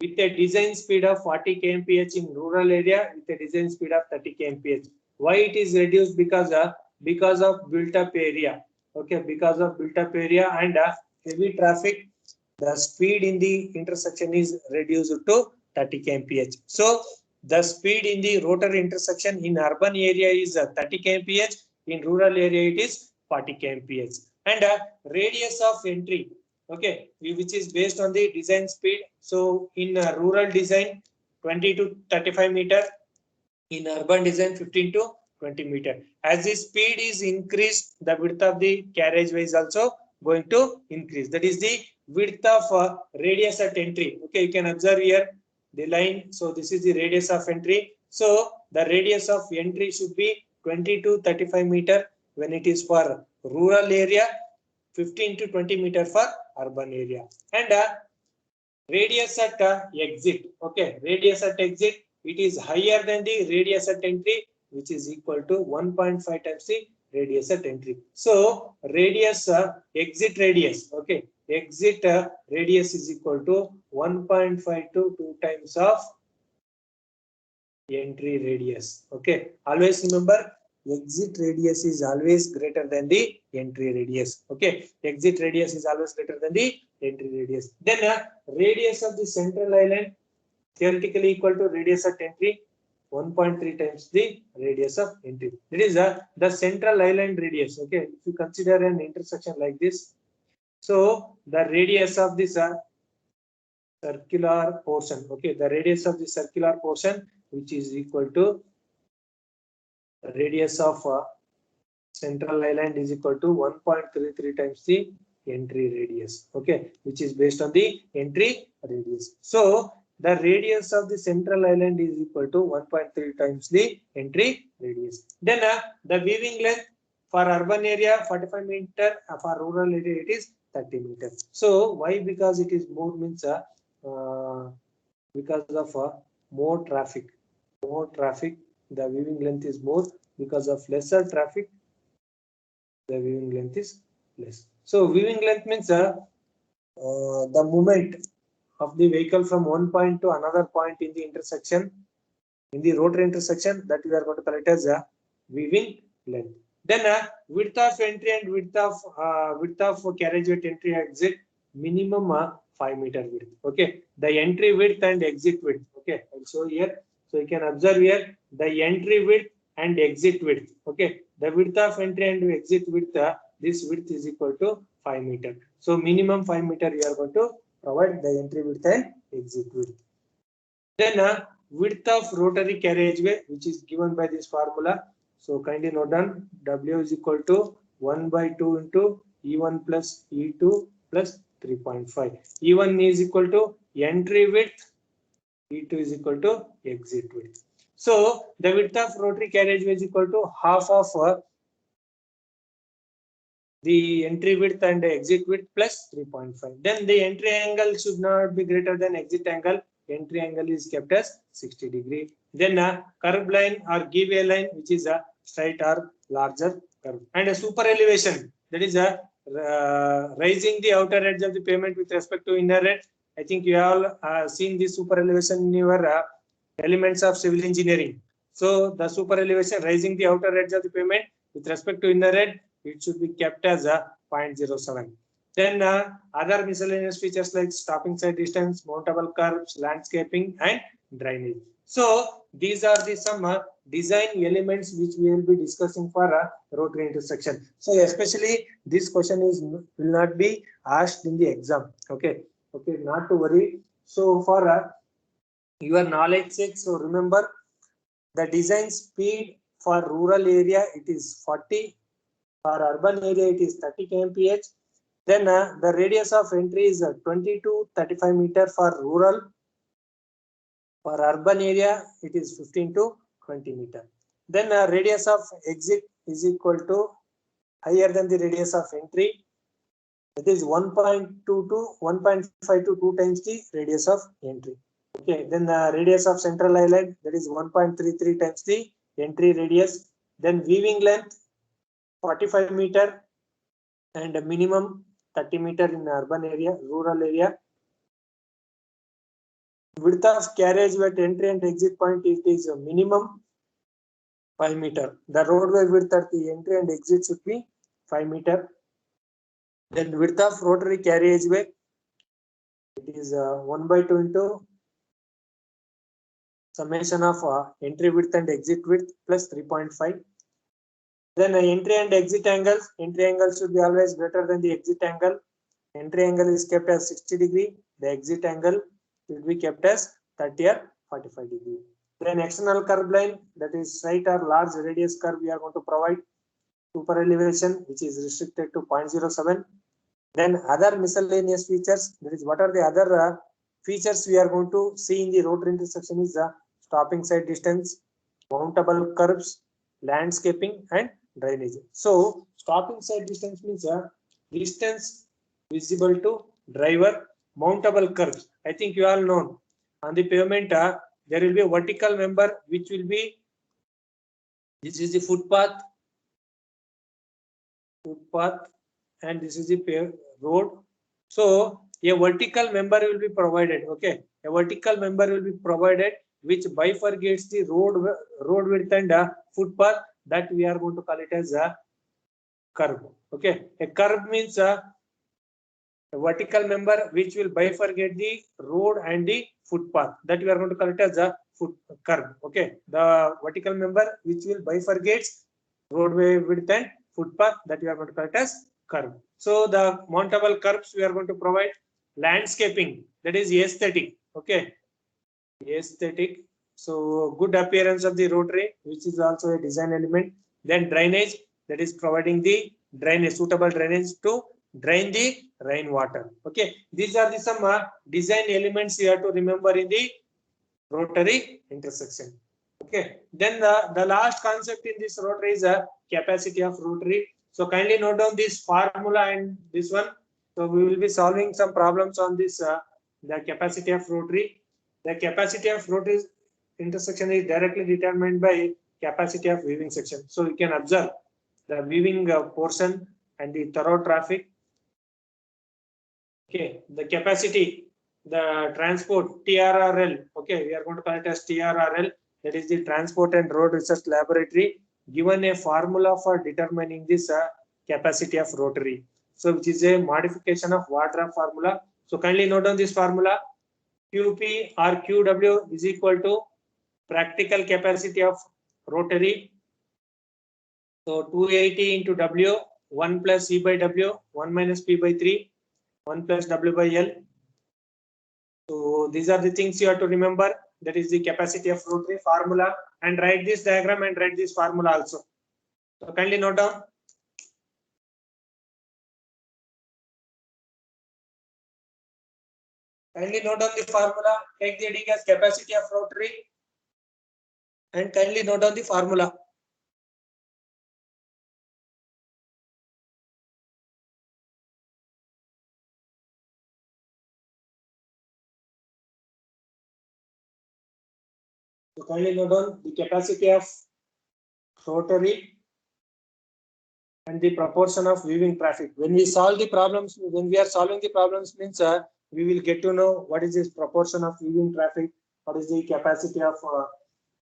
with a design speed of 40 kmph in rural area with a design speed of 30 kmph. Why it is reduced? Because of built up area. Okay, because of built up area and heavy traffic, the speed in the intersection is reduced to 30 kmph. So the speed in the rotary intersection in urban area is 30 kmph. In rural area, it is 40 kmph. And radius of entry, okay, which is based on the design speed. So in rural design, 20 to 35 meter. In urban design, 15 to 20 meter. As the speed is increased, the width of the carriageway is also going to increase. That is the width of radius at entry. Okay, you can observe here the line. So this is the radius of entry. So the radius of entry should be 20 to 35 meter when it is for rural area, 15 to 20 meter for urban area. And radius at exit. Okay, radius at exit, it is higher than the radius at entry, which is equal to 1.5 times the radius at entry. So radius exit radius. Okay, exit radius is equal to 1.5 to 2 times of entry radius. Okay, always remember exit radius is always greater than the entry radius. Okay, exit radius is always greater than the entry radius. Then radius of the central island theoretically equal to radius at entry 1.3 times the radius of entry. That is the central island radius. Okay, if you consider an intersection like this, so the radius of this circular portion. Okay, the radius of the circular portion, which is equal to radius of central island is equal to 1.33 times the entry radius. Okay, which is based on the entry radius. So the radius of the central island is equal to 1.3 times the entry radius. Then the weaving length for urban area 45 meter, for rural area it is 30 meter. So why? Because it is more means because of more traffic. More traffic, the weaving length is more. Because of lesser traffic, the weaving length is less. So weaving length means the movement of the vehicle from one point to another point in the intersection, in the rotary intersection, that we are going to call it as a weaving length. Then width of entry and width of carriageway entry exit minimum 5 meter width. Okay, the entry width and exit width. Okay, I'll show here. So you can observe here the entry width and exit width. Okay, the width of entry and exit width, this width is equal to 5 meter. So minimum 5 meter you are going to provide the entry width and exit width. Then width of rotary carriageway, which is given by this formula. So kindly note down, W is equal to 1 by 2 into E1 plus E2 plus 3.5. E1 is equal to entry width, E2 is equal to exit width. So the width of rotary carriageway is equal to half of the entry width and exit width plus 3.5. Then the entry angle should not be greater than exit angle. Entry angle is kept as 60 degree. Then a curve line or give a line which is a straight or larger curve. And a super elevation, that is a raising the outer edge of the pavement with respect to inner edge. I think you all seen this super elevation in your elements of civil engineering. So the super elevation raising the outer edge of the pavement with respect to inner edge, it should be kept as a 0.07. Then other miscellaneous features like stopping side distance, mountable curves, landscaping, and drainage. So these are the some design elements which we will be discussing for a rotary intersection. So especially this question will not be asked in the exam. Okay, not to worry. So for your knowledge sake, so remember the design speed for rural area it is 40. For urban area, it is 30 kmph. Then the radius of entry is 20 to 35 meter for rural. For urban area, it is 15 to 20 meter. Then radius of exit is equal to higher than the radius of entry. It is 1.2 to 1.5 to 2 times the radius of entry. Okay. Then the radius of central island, that is 1.33 times the entry radius. Then weaving length 45 meter and a minimum 30 meter in urban area, rural area. Width of carriageway at entry and exit point, it is a minimum 5 meter. The roadway width at the entry and exit should be 5 meter. Then width of rotary carriageway, it is 1/2 into summation of entry width and exit width plus 3.5. Then entry and exit angles. Entry angle should be always greater than the exit angle. Entry angle is kept as 60 degree. The exit angle should be kept as 30 or 45 degree. Then external curve line, that is straight or large radius curve, we are going to provide. Super elevation, which is restricted to 0.07. Then other miscellaneous features, that is what are the other features we are going to see in the rotary intersection is the stopping side distance, mountable curves, landscaping, and drainage. So stopping side distance means distance visible to driver, mountable curves. I think you all know on the pavement there will be a vertical member which will be, this is the footpath, and this is the road. So a vertical member will be provided. Okay, a vertical member will be provided which bifurcates the road width and footpath, that we are going to call it as a curve. Okay, a curve means a vertical member which will bifurcate the road and the footpath, that we are going to call it as a curve. Okay, the vertical member which will bifurcate roadway width and footpath, that we are going to call it as curve. So the mountable curves we are going to provide. Landscaping, that is aesthetic. Okay, aesthetic. So good appearance of the rotary, which is also a design element. Then drainage, that is providing the drainage, suitable drainage to drain the rainwater. Okay, these are the some design elements you have to remember in the rotary intersection. Okay, then the last concept in this rotary is a capacity of rotary. So kindly note down this formula and this one. So we will be solving some problems on this the capacity of rotary. The capacity of rotary intersection is directly determined by capacity of weaving section. So you can observe the weaving portion and the thorough traffic. Okay, the capacity, the transport TRRL. Okay, we are going to call it as TRRL. That is the Transport and Road Research Laboratory, given a formula for determining this capacity of rotary. So which is a modification of Wadrap formula. So kindly note down this formula. QP or QW is equal to practical capacity of rotary. So 280 into W, 1 plus E by W, 1 minus P by 3, 1 plus W by L. So these are the things you have to remember. That is the capacity of rotary formula, and write this diagram and write this formula also. So kindly note down. Kindly note down the formula. Take the heading as capacity of rotary, and kindly note down the formula. So kindly note down the capacity of rotary and the proportion of weaving traffic. When we solve the problems, when we are solving the problems means we will get to know what is this proportion of weaving traffic, what is the capacity of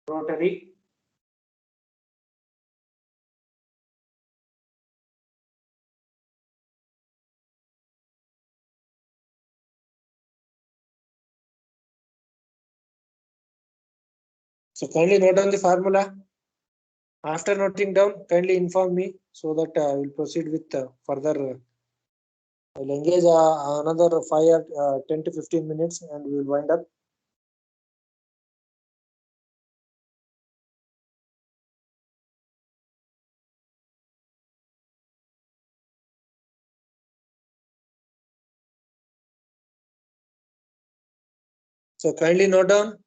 rotary. So kindly note down the formula. After noting down, kindly inform me so that I will proceed with further. I'll engage another 10 to 15 minutes and we will wind up. So kindly note down.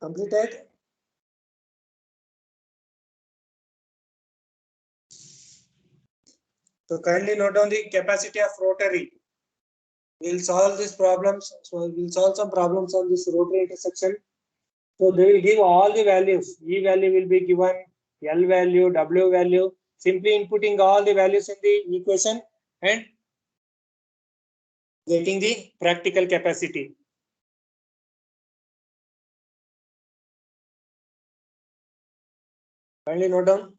Completed. So kindly note down the capacity of rotary. We'll solve these problems. So we'll solve some problems on this rotary intersection. So they will give all the values. E value will be given, L value, W value. Simply inputting all the values in the equation and getting the practical capacity. Kindly note down.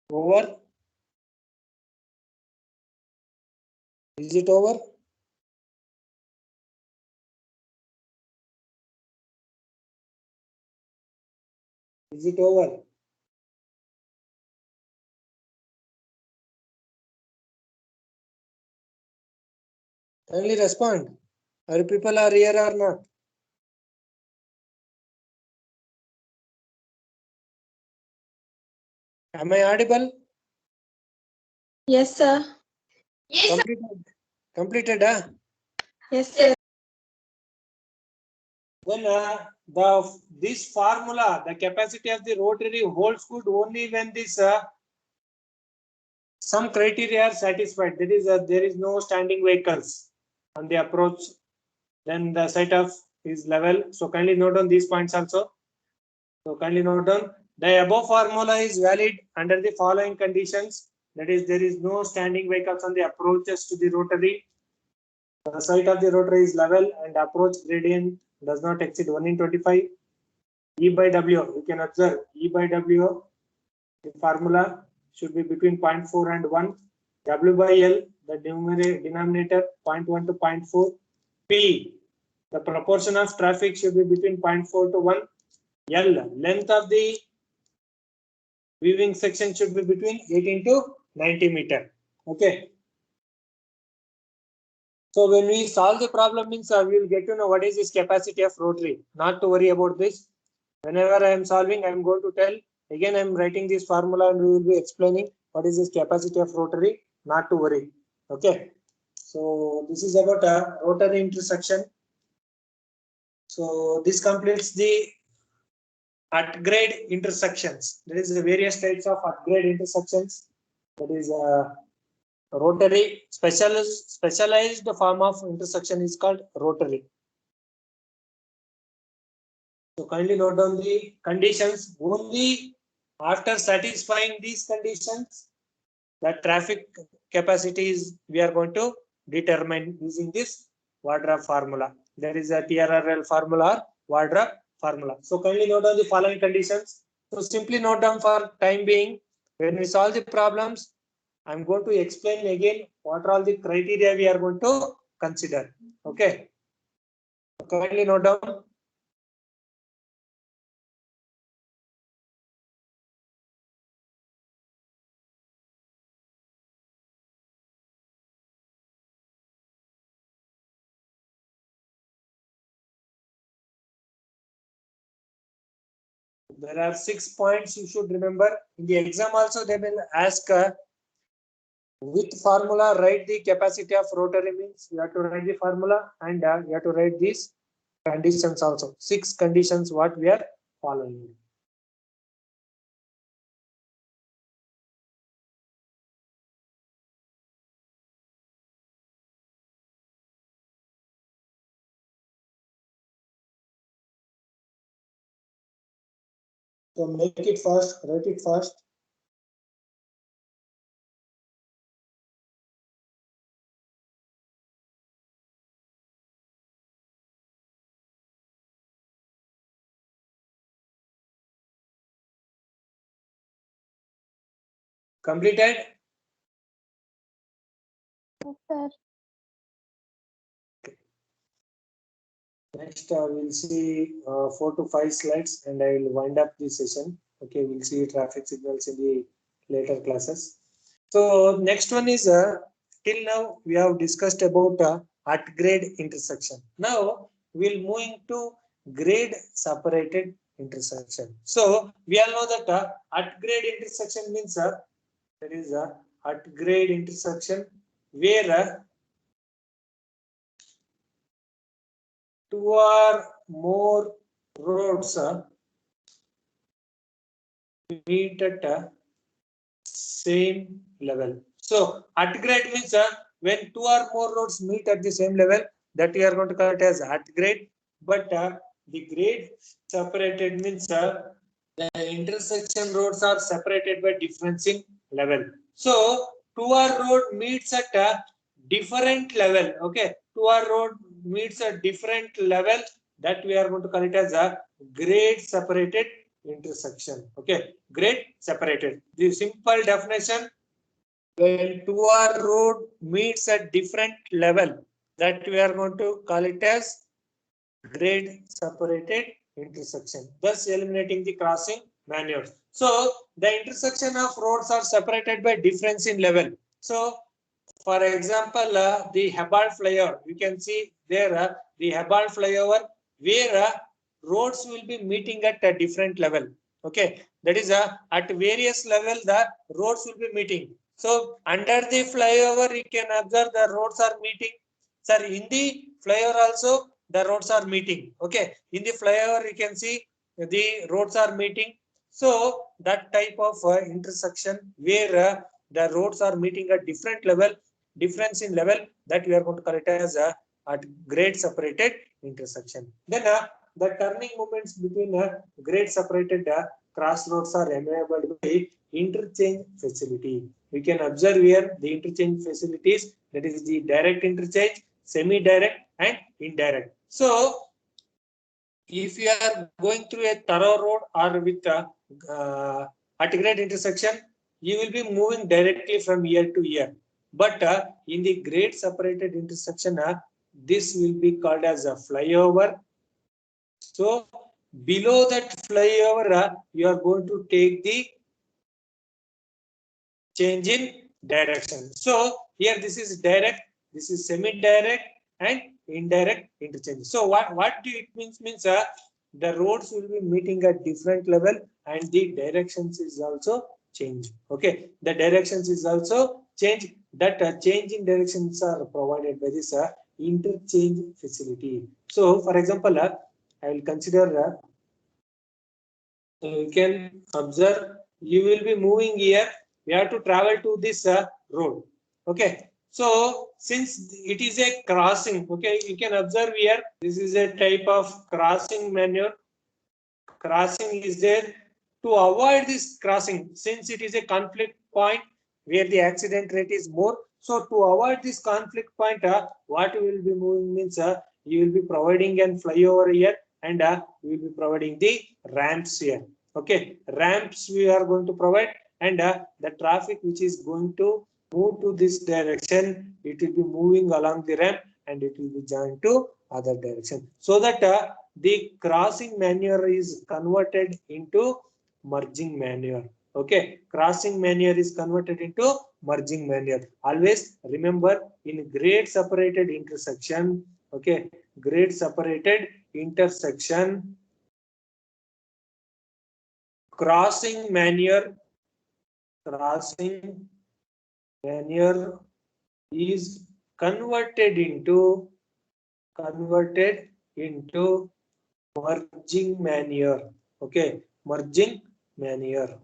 Over. Is it over? Is it over? Kindly respond. Are people are here or not? Am I audible? Yes, sir. Completed. Completed, huh? Yes, sir. Then this formula, the capacity of the rotary holds good only when this some criteria are satisfied. That is, there is no standing vehicles on the approach. Then the site of is level. So kindly note on these points also. So kindly note down the above formula is valid under the following conditions. That is, there is no standing vehicles on the approaches to the rotary. The site of the rotary is level and approach gradient does not exceed 1 in 25. E by W, you can observe E by W, the formula should be between 0.4 and 1. W by L, the denominator 0.1 to 0.4. P, the proportion of traffic should be between 0.4 to 1. L, length of the weaving section should be between 18 to 90 meter. Okay. So when we solve the problem means we will get to know what is this capacity of rotary. Not to worry about this. Whenever I am solving, I am going to tell again. I am writing this formula and we will be explaining what is this capacity of rotary. Not to worry. Okay. So this is about a rotary intersection. So this completes the at grade intersections. There is various types of at grade intersections. That is rotary specialized form of intersection is called rotary. So kindly note down the conditions. Only after satisfying these conditions, the traffic capacity is we are going to determine using this Wardrop formula. There is a TRRL formula or Wardrop formula. So kindly note down the following conditions. So simply note down for time being. When we solve the problems, I'm going to explain again what are all the criteria we are going to consider. Okay. So kindly note down. There are 6 points you should remember. In the exam also they will ask with formula write the capacity of rotary means. You have to write the formula and you have to write these conditions also. 6 conditions what we are following. So make it fast, write it fast. Completed? Yes, sir. Next, we'll see 4 to 5 slides and I will wind up this session. Okay, we'll see traffic signals in the later classes. So next one is till now we have discussed about at grade intersection. Now we'll moving to grade separated intersection. So we all know that at grade intersection means there is a at grade intersection where 2 or more roads meet at same level. So at grade means when 2 or more roads meet at the same level, that we are going to call it as at grade. But the grade separated means the intersection roads are separated by differencing level. So 2 or road meets at a different level. Okay, 2 or road meets a different level, that we are going to call it as a grade separated intersection. Okay, grade separated. The simple definition: when 2 or road meets at different level, that we are going to call it as grade separated intersection, thus eliminating the crossing manuals. So the intersection of roads are separated by difference in level. So for example, the Hubbard flyover, you can see there the Hubbard flyover where roads will be meeting at a different level. Okay, that is at various level the roads will be meeting. So under the flyover you can observe the roads are meeting. Sir, in the flyover also the roads are meeting. Okay, in the flyover you can see the roads are meeting. So that type of intersection where the roads are meeting at different level, difference in level, that we are going to call it as a at grade separated intersection. Then the turning movements between grade separated crossroads are enabled by interchange facility. We can observe here the interchange facilities, that is the direct interchange, semi-direct and indirect. So if you are going through a thorough road or with a at grade intersection, you will be moving directly from year to year. But in the grade separated intersection, this will be called as a flyover. So below that flyover, you are going to take the change in direction. So here this is direct, this is semi-direct and indirect interchange. So what do it means the roads will be meeting at different level and the directions is also changed. Okay, the directions is also changed. That change in directions are provided by this interchange facility. So for example, I will consider you can observe you will be moving here. We have to travel to this road. Okay, so since it is a crossing, okay, you can observe here this is a type of crossing maneuver. Crossing is there. To avoid this crossing, since it is a conflict point where the accident rate is more, so to avoid this conflict point, what you will be moving means you will be providing an flyover here and we will be providing the ramps here. Okay, ramps we are going to provide, and the traffic which is going to move to this direction, it will be moving along the ramp and it will be joined to other direction, so that the crossing maneuver is converted into merging maneuver. Okay, crossing maneuver is converted into merging maneuver. Always remember, in grade separated intersection, okay, grade separated intersection, crossing manure is converted into merging manure. Okay, merging manure.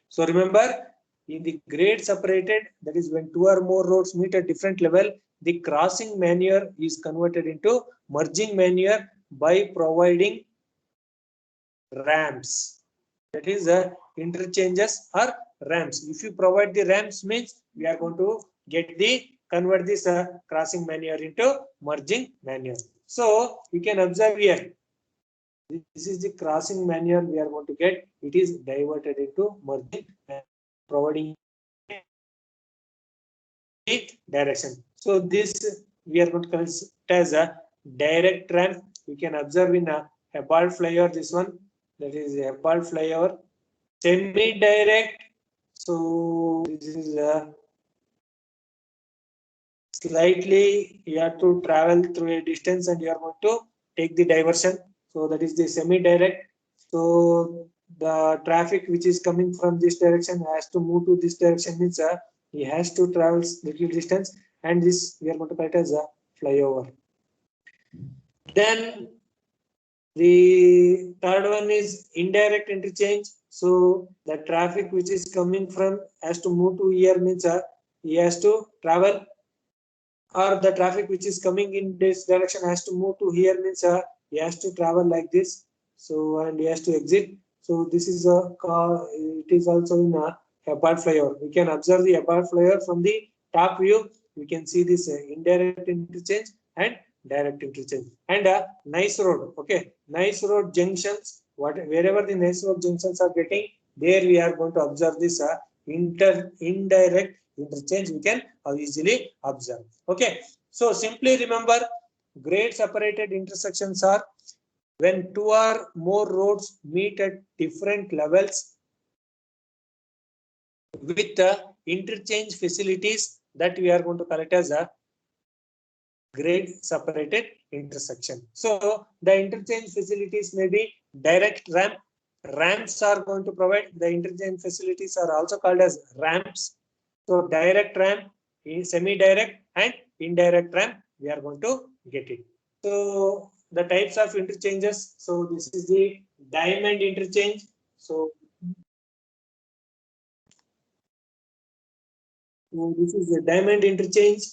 So remember, in the grade separated, that is when two or more roads meet at different level, the crossing manure is converted into merging manure by providing ramps. That is interchanges or ramps. If you provide the ramps, means we are going to convert this crossing manure into merging manure. So you can observe here. This is the crossing manure we are going to get. It is diverted into merging manure, providing direction. So this we are going to consider as a direct ramp. You can observe in a Hubbard flyover. This one, that is a Hubbard flyover. Semi-direct. So this is a slightly you have to travel through a distance and you are going to take the diversion. So that is the semi-direct. So the traffic which is coming from this direction has to move to this direction, means he has to travel little distance, and this we are going to call it as a flyover. Then the third one is indirect interchange. So the traffic which is coming from has to move to here, means he has to travel, or the traffic which is coming in this direction has to move to here, means he has to travel like this. So and he has to exit. So this is a car. It is also in a Hubbard flyover. We can observe the Hubbard flyover from the top view. We can see this indirect interchange and direct interchange, and a nice road. Okay, nice road junctions. Wherever the nice road junctions are getting, there we are going to observe this indirect interchange. We can easily observe. Okay, so simply remember, grade separated intersections are when two or more roads meet at different levels with the interchange facilities, that we are going to call it as a grade separated intersection. So the interchange facilities may be direct ramp. Ramps are going to provide the interchange facilities, are also called as ramps. So direct ramp, semi-direct and indirect ramp, we are going to get it. So the types of interchanges. So this is the diamond interchange. So this is the diamond interchange.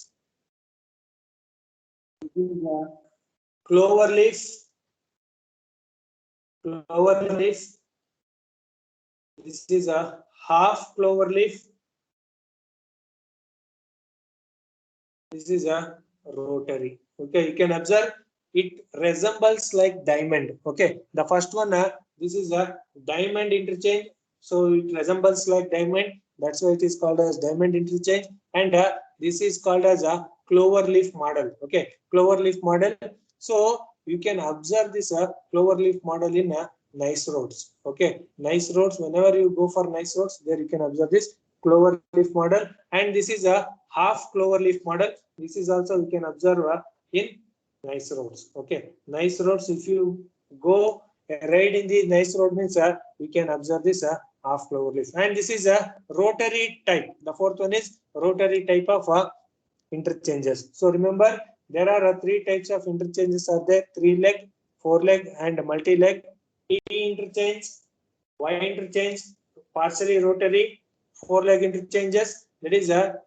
This is a clover leaf. This is a half clover leaf. This is a rotary. Okay, you can observe it resembles like diamond. Okay, the first one, this is a diamond interchange. So it resembles like diamond. That's why it is called as diamond interchange. And this is called as a clover leaf model. Okay, clover leaf model. So you can observe this clover leaf model in nice roads. Okay, nice roads. Whenever you go for nice roads, there you can observe this clover leaf model. And this is a half clover leaf model. This is also you can observe in nice roads. Okay, nice roads. If you go ride in the nice road, means we can observe this half clover leaf. And this is a rotary type. The fourth one is rotary type of interchanges. So remember, there are three types of interchanges are there: 3-leg, 4-leg, and multi-leg. T interchange, Y interchange, partially rotary, 4-leg interchanges. That is a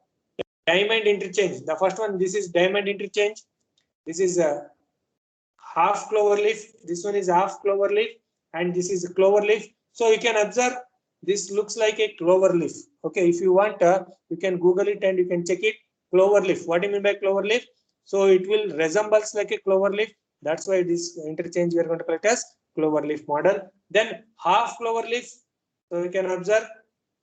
diamond interchange. The first one, this is diamond interchange. This is a half clover leaf. This one is half clover leaf, and this is a clover leaf. So you can observe this looks like a clover leaf. Okay, if you want, you can Google it and you can check it. Clover leaf. What do you mean by clover leaf? So it will resembles like a clover leaf. That's why this interchange we are going to call it as clover leaf model. Then half clover leaf. So you can observe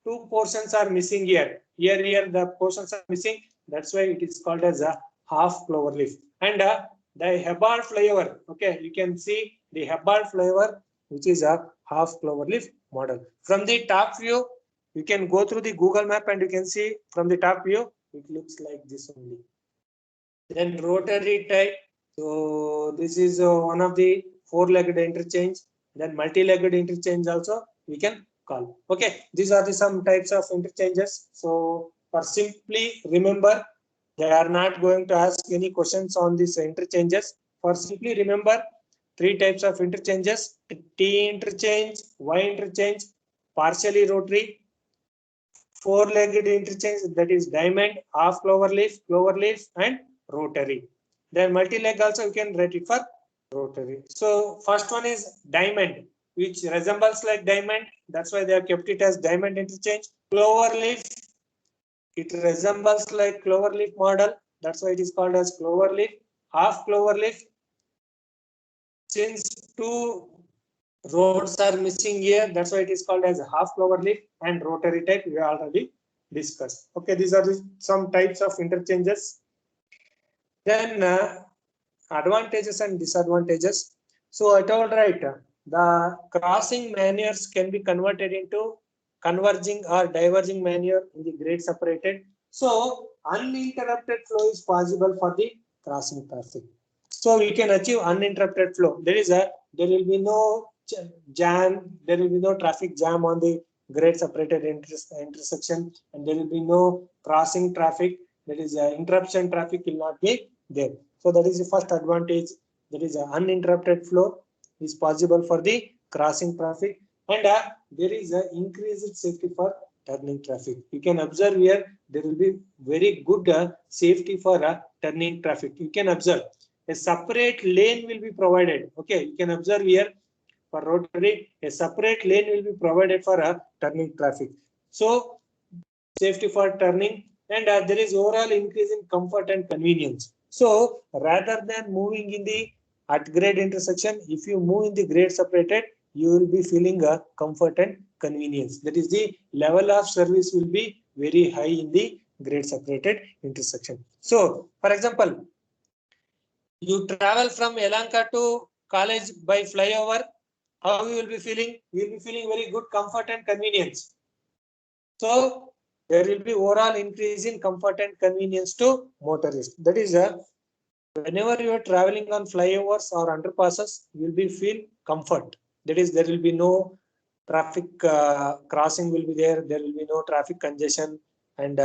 two portions are missing here. Here the portions are missing. That's why it is called as a half clover leaf. And the Hubbard flyover. Okay, you can see the Hubbard flyover, which is a half clover leaf model. From the top view, you can go through the Google map and you can see from the top view, it looks like this only. Then rotary type. So this is one of the 4-legged interchange. Then multi-legged interchange also we can call. Okay, these are the some types of interchanges. So for simply remember, they are not going to ask any questions on these interchanges. For simply remember, three types of interchanges: T interchange, Y interchange, partially rotary, four-legged interchange, that is diamond, half clover leaf, and rotary. Then multi-leg also you can write it for rotary. So first one is diamond, which resembles like diamond. That's why they have kept it as diamond interchange. Clover leaf, it resembles like clover leaf model. That's why it is called as clover leaf. Half clover leaf, since two roads are missing here, that's why it is called as half clover leaf. And rotary type we already discussed. Okay, these are some types of interchanges. Then advantages and disadvantages. So I told right, the crossing manures can be converted into converging or diverging manure in the grade separated. So uninterrupted flow is possible for the crossing traffic. So we can achieve uninterrupted flow. There will be no jam, there will be no traffic jam on the grade separated intersection, and there will be no crossing traffic. That is interruption traffic will not be there. So that is the first advantage. That is uninterrupted flow is possible for the crossing traffic, and there is an increased safety for turning traffic. You can observe here there will be very good safety for turning traffic. You can observe a separate lane will be provided. Okay, you can observe here for rotary a separate lane will be provided for turning traffic. So safety for turning, and there is overall increase in comfort and convenience. So rather than moving in the at grade intersection, if you move in the grade separated, you will be feeling a comfort and convenience. That is, the level of service will be very high in the grade separated intersection. So for example, you travel from Yelahanka to college by flyover, how you will be feeling? You will be feeling very good comfort and convenience. So there will be overall increase in comfort and convenience to motorists. That is, whenever you are traveling on flyovers or underpasses, you will be feel comfort. That is, there will be no traffic crossing will be there. There will be no traffic congestion, and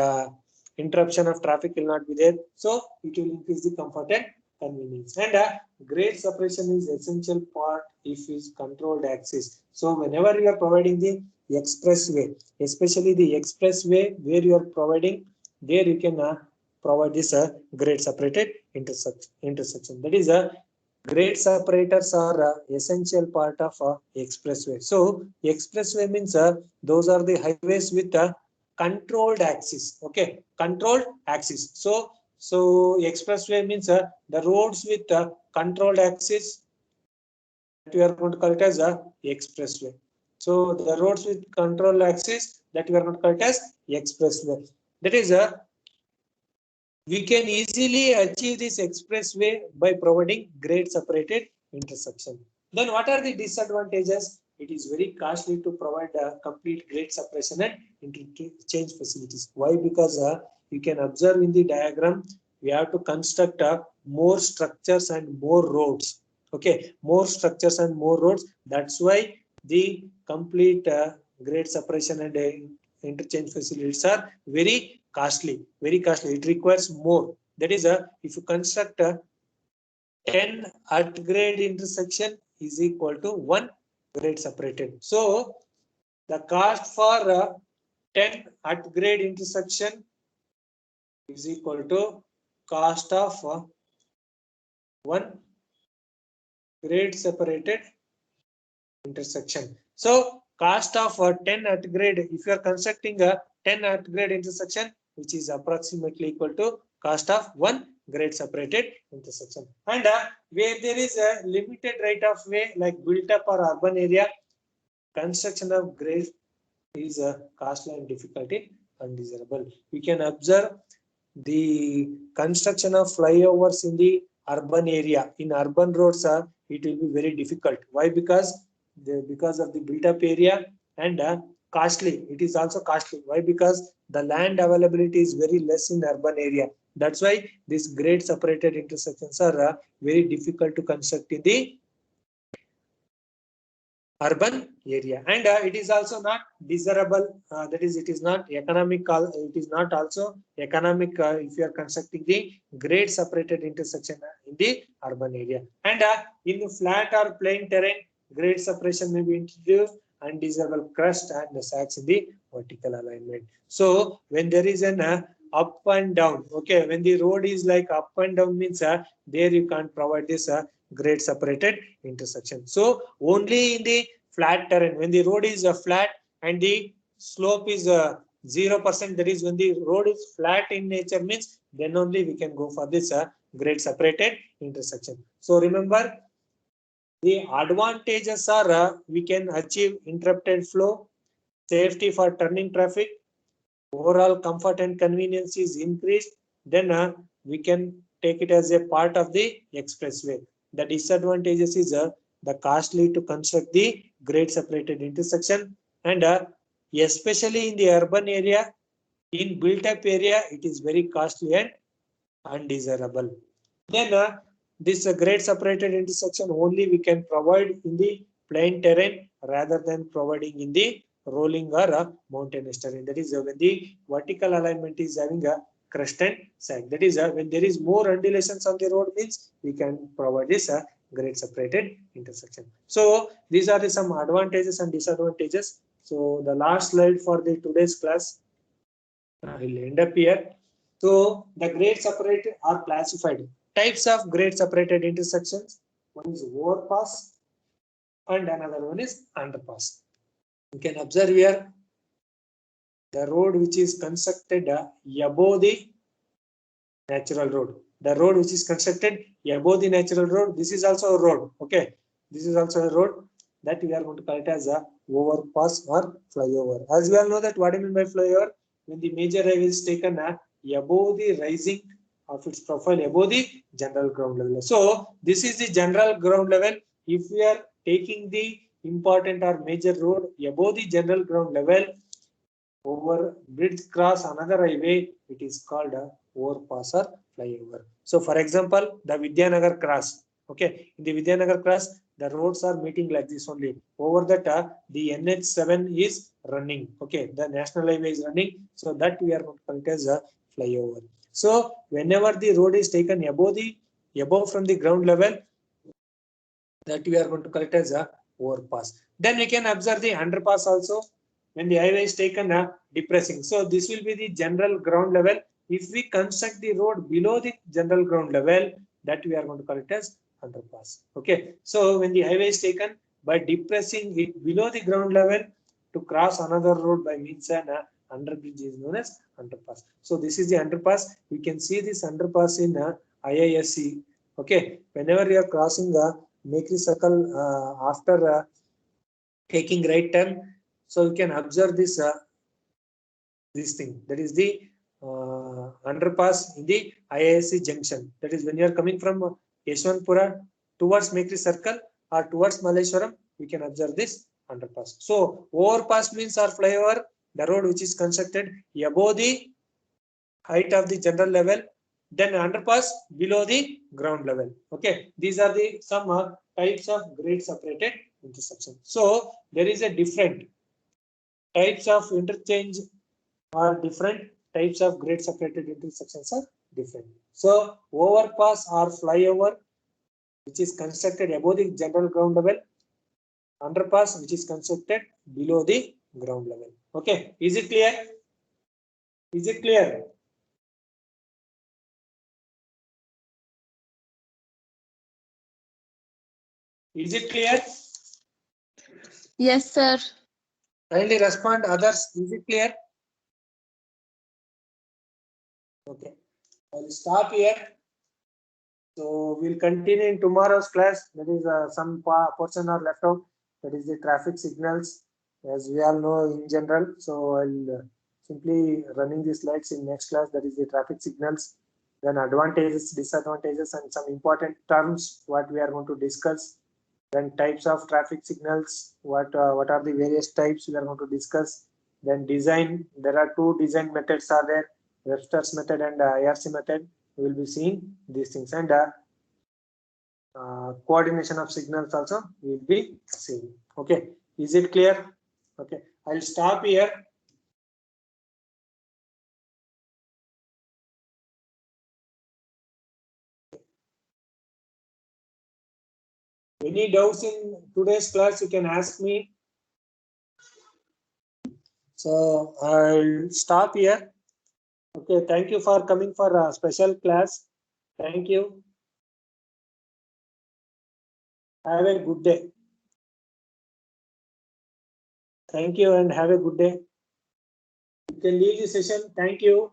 interruption of traffic will not be there. So it will increase the comfort and convenience. And grade separation is essential part if is controlled access. So whenever you are providing the expressway, especially the expressway where you are providing, there you can provide this grade separated intersection. That is grade separators are essential part of expressway. So expressway means those are the highways with controlled axis. Okay, controlled axis. So expressway means the roads with controlled axis, that we are going to call it as a expressway. So the roads with control axis, that we are going to call it as expressway. That is we can easily achieve this expressway by providing grade separated intersection. Then what are the disadvantages? It is very costly to provide a complete grade separation and interchange facilities. Why? Because you can observe in the diagram, we have to construct more structures and more roads. Okay, more structures and more roads. That's why the complete grade separation and interchange facilities are very costly. It requires more. That is, if you construct 10 at grade intersection is equal to 1 grade separated. So the cost for 10 at grade intersection is equal to cost of 1 grade separated intersection. So cost of 10 at grade, if you are constructing a 10 at grade intersection, which is approximately equal to cost of 1 grade separated intersection. And where there is a limited right of way like built up or urban area, construction of grade is costly and difficulty undesirable. We can observe the construction of flyovers in the urban area. In urban roads, it will be very difficult. Why? Because of the built up area, and costly. It is also costly. Why? Because the land availability is very less in urban area. That's why these grade separated intersections are very difficult to construct in the urban area, and it is also not desirable. That is, it is not economic. It is not also economic if you are constructing the grade separated intersection in the urban area. And in the flat or plain terrain, grade separation may be introduced, undesirable crust and the sags in the vertical alignment. So when there is an up and down, okay, when the road is like up and down means there you can't provide this grade separated intersection. So only in the flat terrain, when the road is flat and the slope is 0%, that is when the road is flat in nature means, then only we can go for this grade separated intersection. So remember, the advantages are we can achieve interrupted flow, safety for turning traffic, overall comfort and convenience is increased, then we can take it as a part of the expressway. The disadvantages is the costly to construct the grade separated intersection, and especially in the urban area, in built up area, it is very costly and undesirable. Then this grade separated intersection only we can provide in the plain terrain rather than providing in the rolling or mountainous terrain. That is when the vertical alignment is having a crust and sag. That is when there is more undulations on the road means we can provide this grade separated intersection. So these are the some advantages and disadvantages. So the last slide for the today's class, I will end up here. So the grade separated are classified. Types of grade separated intersections. One is overpass and another one is underpass. You can observe here the road which is constructed above the natural road. The road which is constructed above the natural road. This is also a road. Okay. This is also a road that we are going to call it as a overpass or flyover. As we all know that what I mean by flyover, when the major highway is taken above the rising of its profile above the general ground level. So this is the general ground level. If we are taking the important or major road above the general ground level, over bridge cross another highway, it is called a overpass or flyover. So for example, the Vidyanagar cross. Okay, in the Vidyanagar cross, the roads are meeting like this only. Over that, the NH7 is running. Okay, the national highway is running. So that we are going to call it as a flyover. So whenever the road is taken above from the ground level, that we are going to call it as a overpass. Then we can observe the underpass also when the highway is taken depressing. So this will be the general ground level. If we construct the road below the general ground level, that we are going to call it as underpass. Okay. So when the highway is taken by depressing it below the ground level to cross another road by means an underbridge is known as underpass. So this is the underpass. We can see this underpass in IISc. Okay. Whenever you are crossing the Mekri circle after taking right turn, so you can observe this thing. That is the underpass in the IISc junction. That is when you are coming from Yeshwanthpura towards Mekri circle or towards Malleshwaram, we can observe this underpass. So overpass means or flyover, the road which is constructed above the height of the general level, then underpass below the ground level. Okay, these are the some types of grade separated intersection. So there is a different types of interchange are different, types of grade separated intersections are different. So overpass or flyover which is constructed above the general ground level, underpass which is constructed below the ground level. Okay, is it clear? Is it clear? Is it clear? Yes, sir. Kindly respond others. Is it clear? Okay, I'll stop here. So we'll continue in tomorrow's class. That is some portion are left out. That is the traffic signals, as we all know in general. So I'll simply running the slides in next class. That is the traffic signals, then advantages, disadvantages, and some important terms what we are going to discuss. Then types of traffic signals. What are the various types we are going to discuss. Then design. There are two design methods are there: Webster's method and IRC method. We will be seeing these things, and coordination of signals also will be seen. Okay, is it clear? Okay, I'll stop here. Any doubts in today's class, you can ask me. So I'll stop here. Okay, thank you for coming for a special class. Thank you. Have a good day. Thank you and have a good day. You can leave the session. Thank you.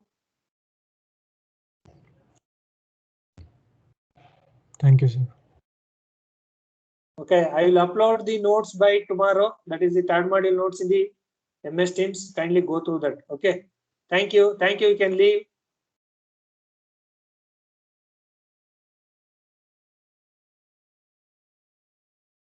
Thank you, sir. Okay, I will upload the notes by tomorrow. That is the third module notes in the MS Teams. Kindly go through that. Okay. Thank you. Thank you. You can leave.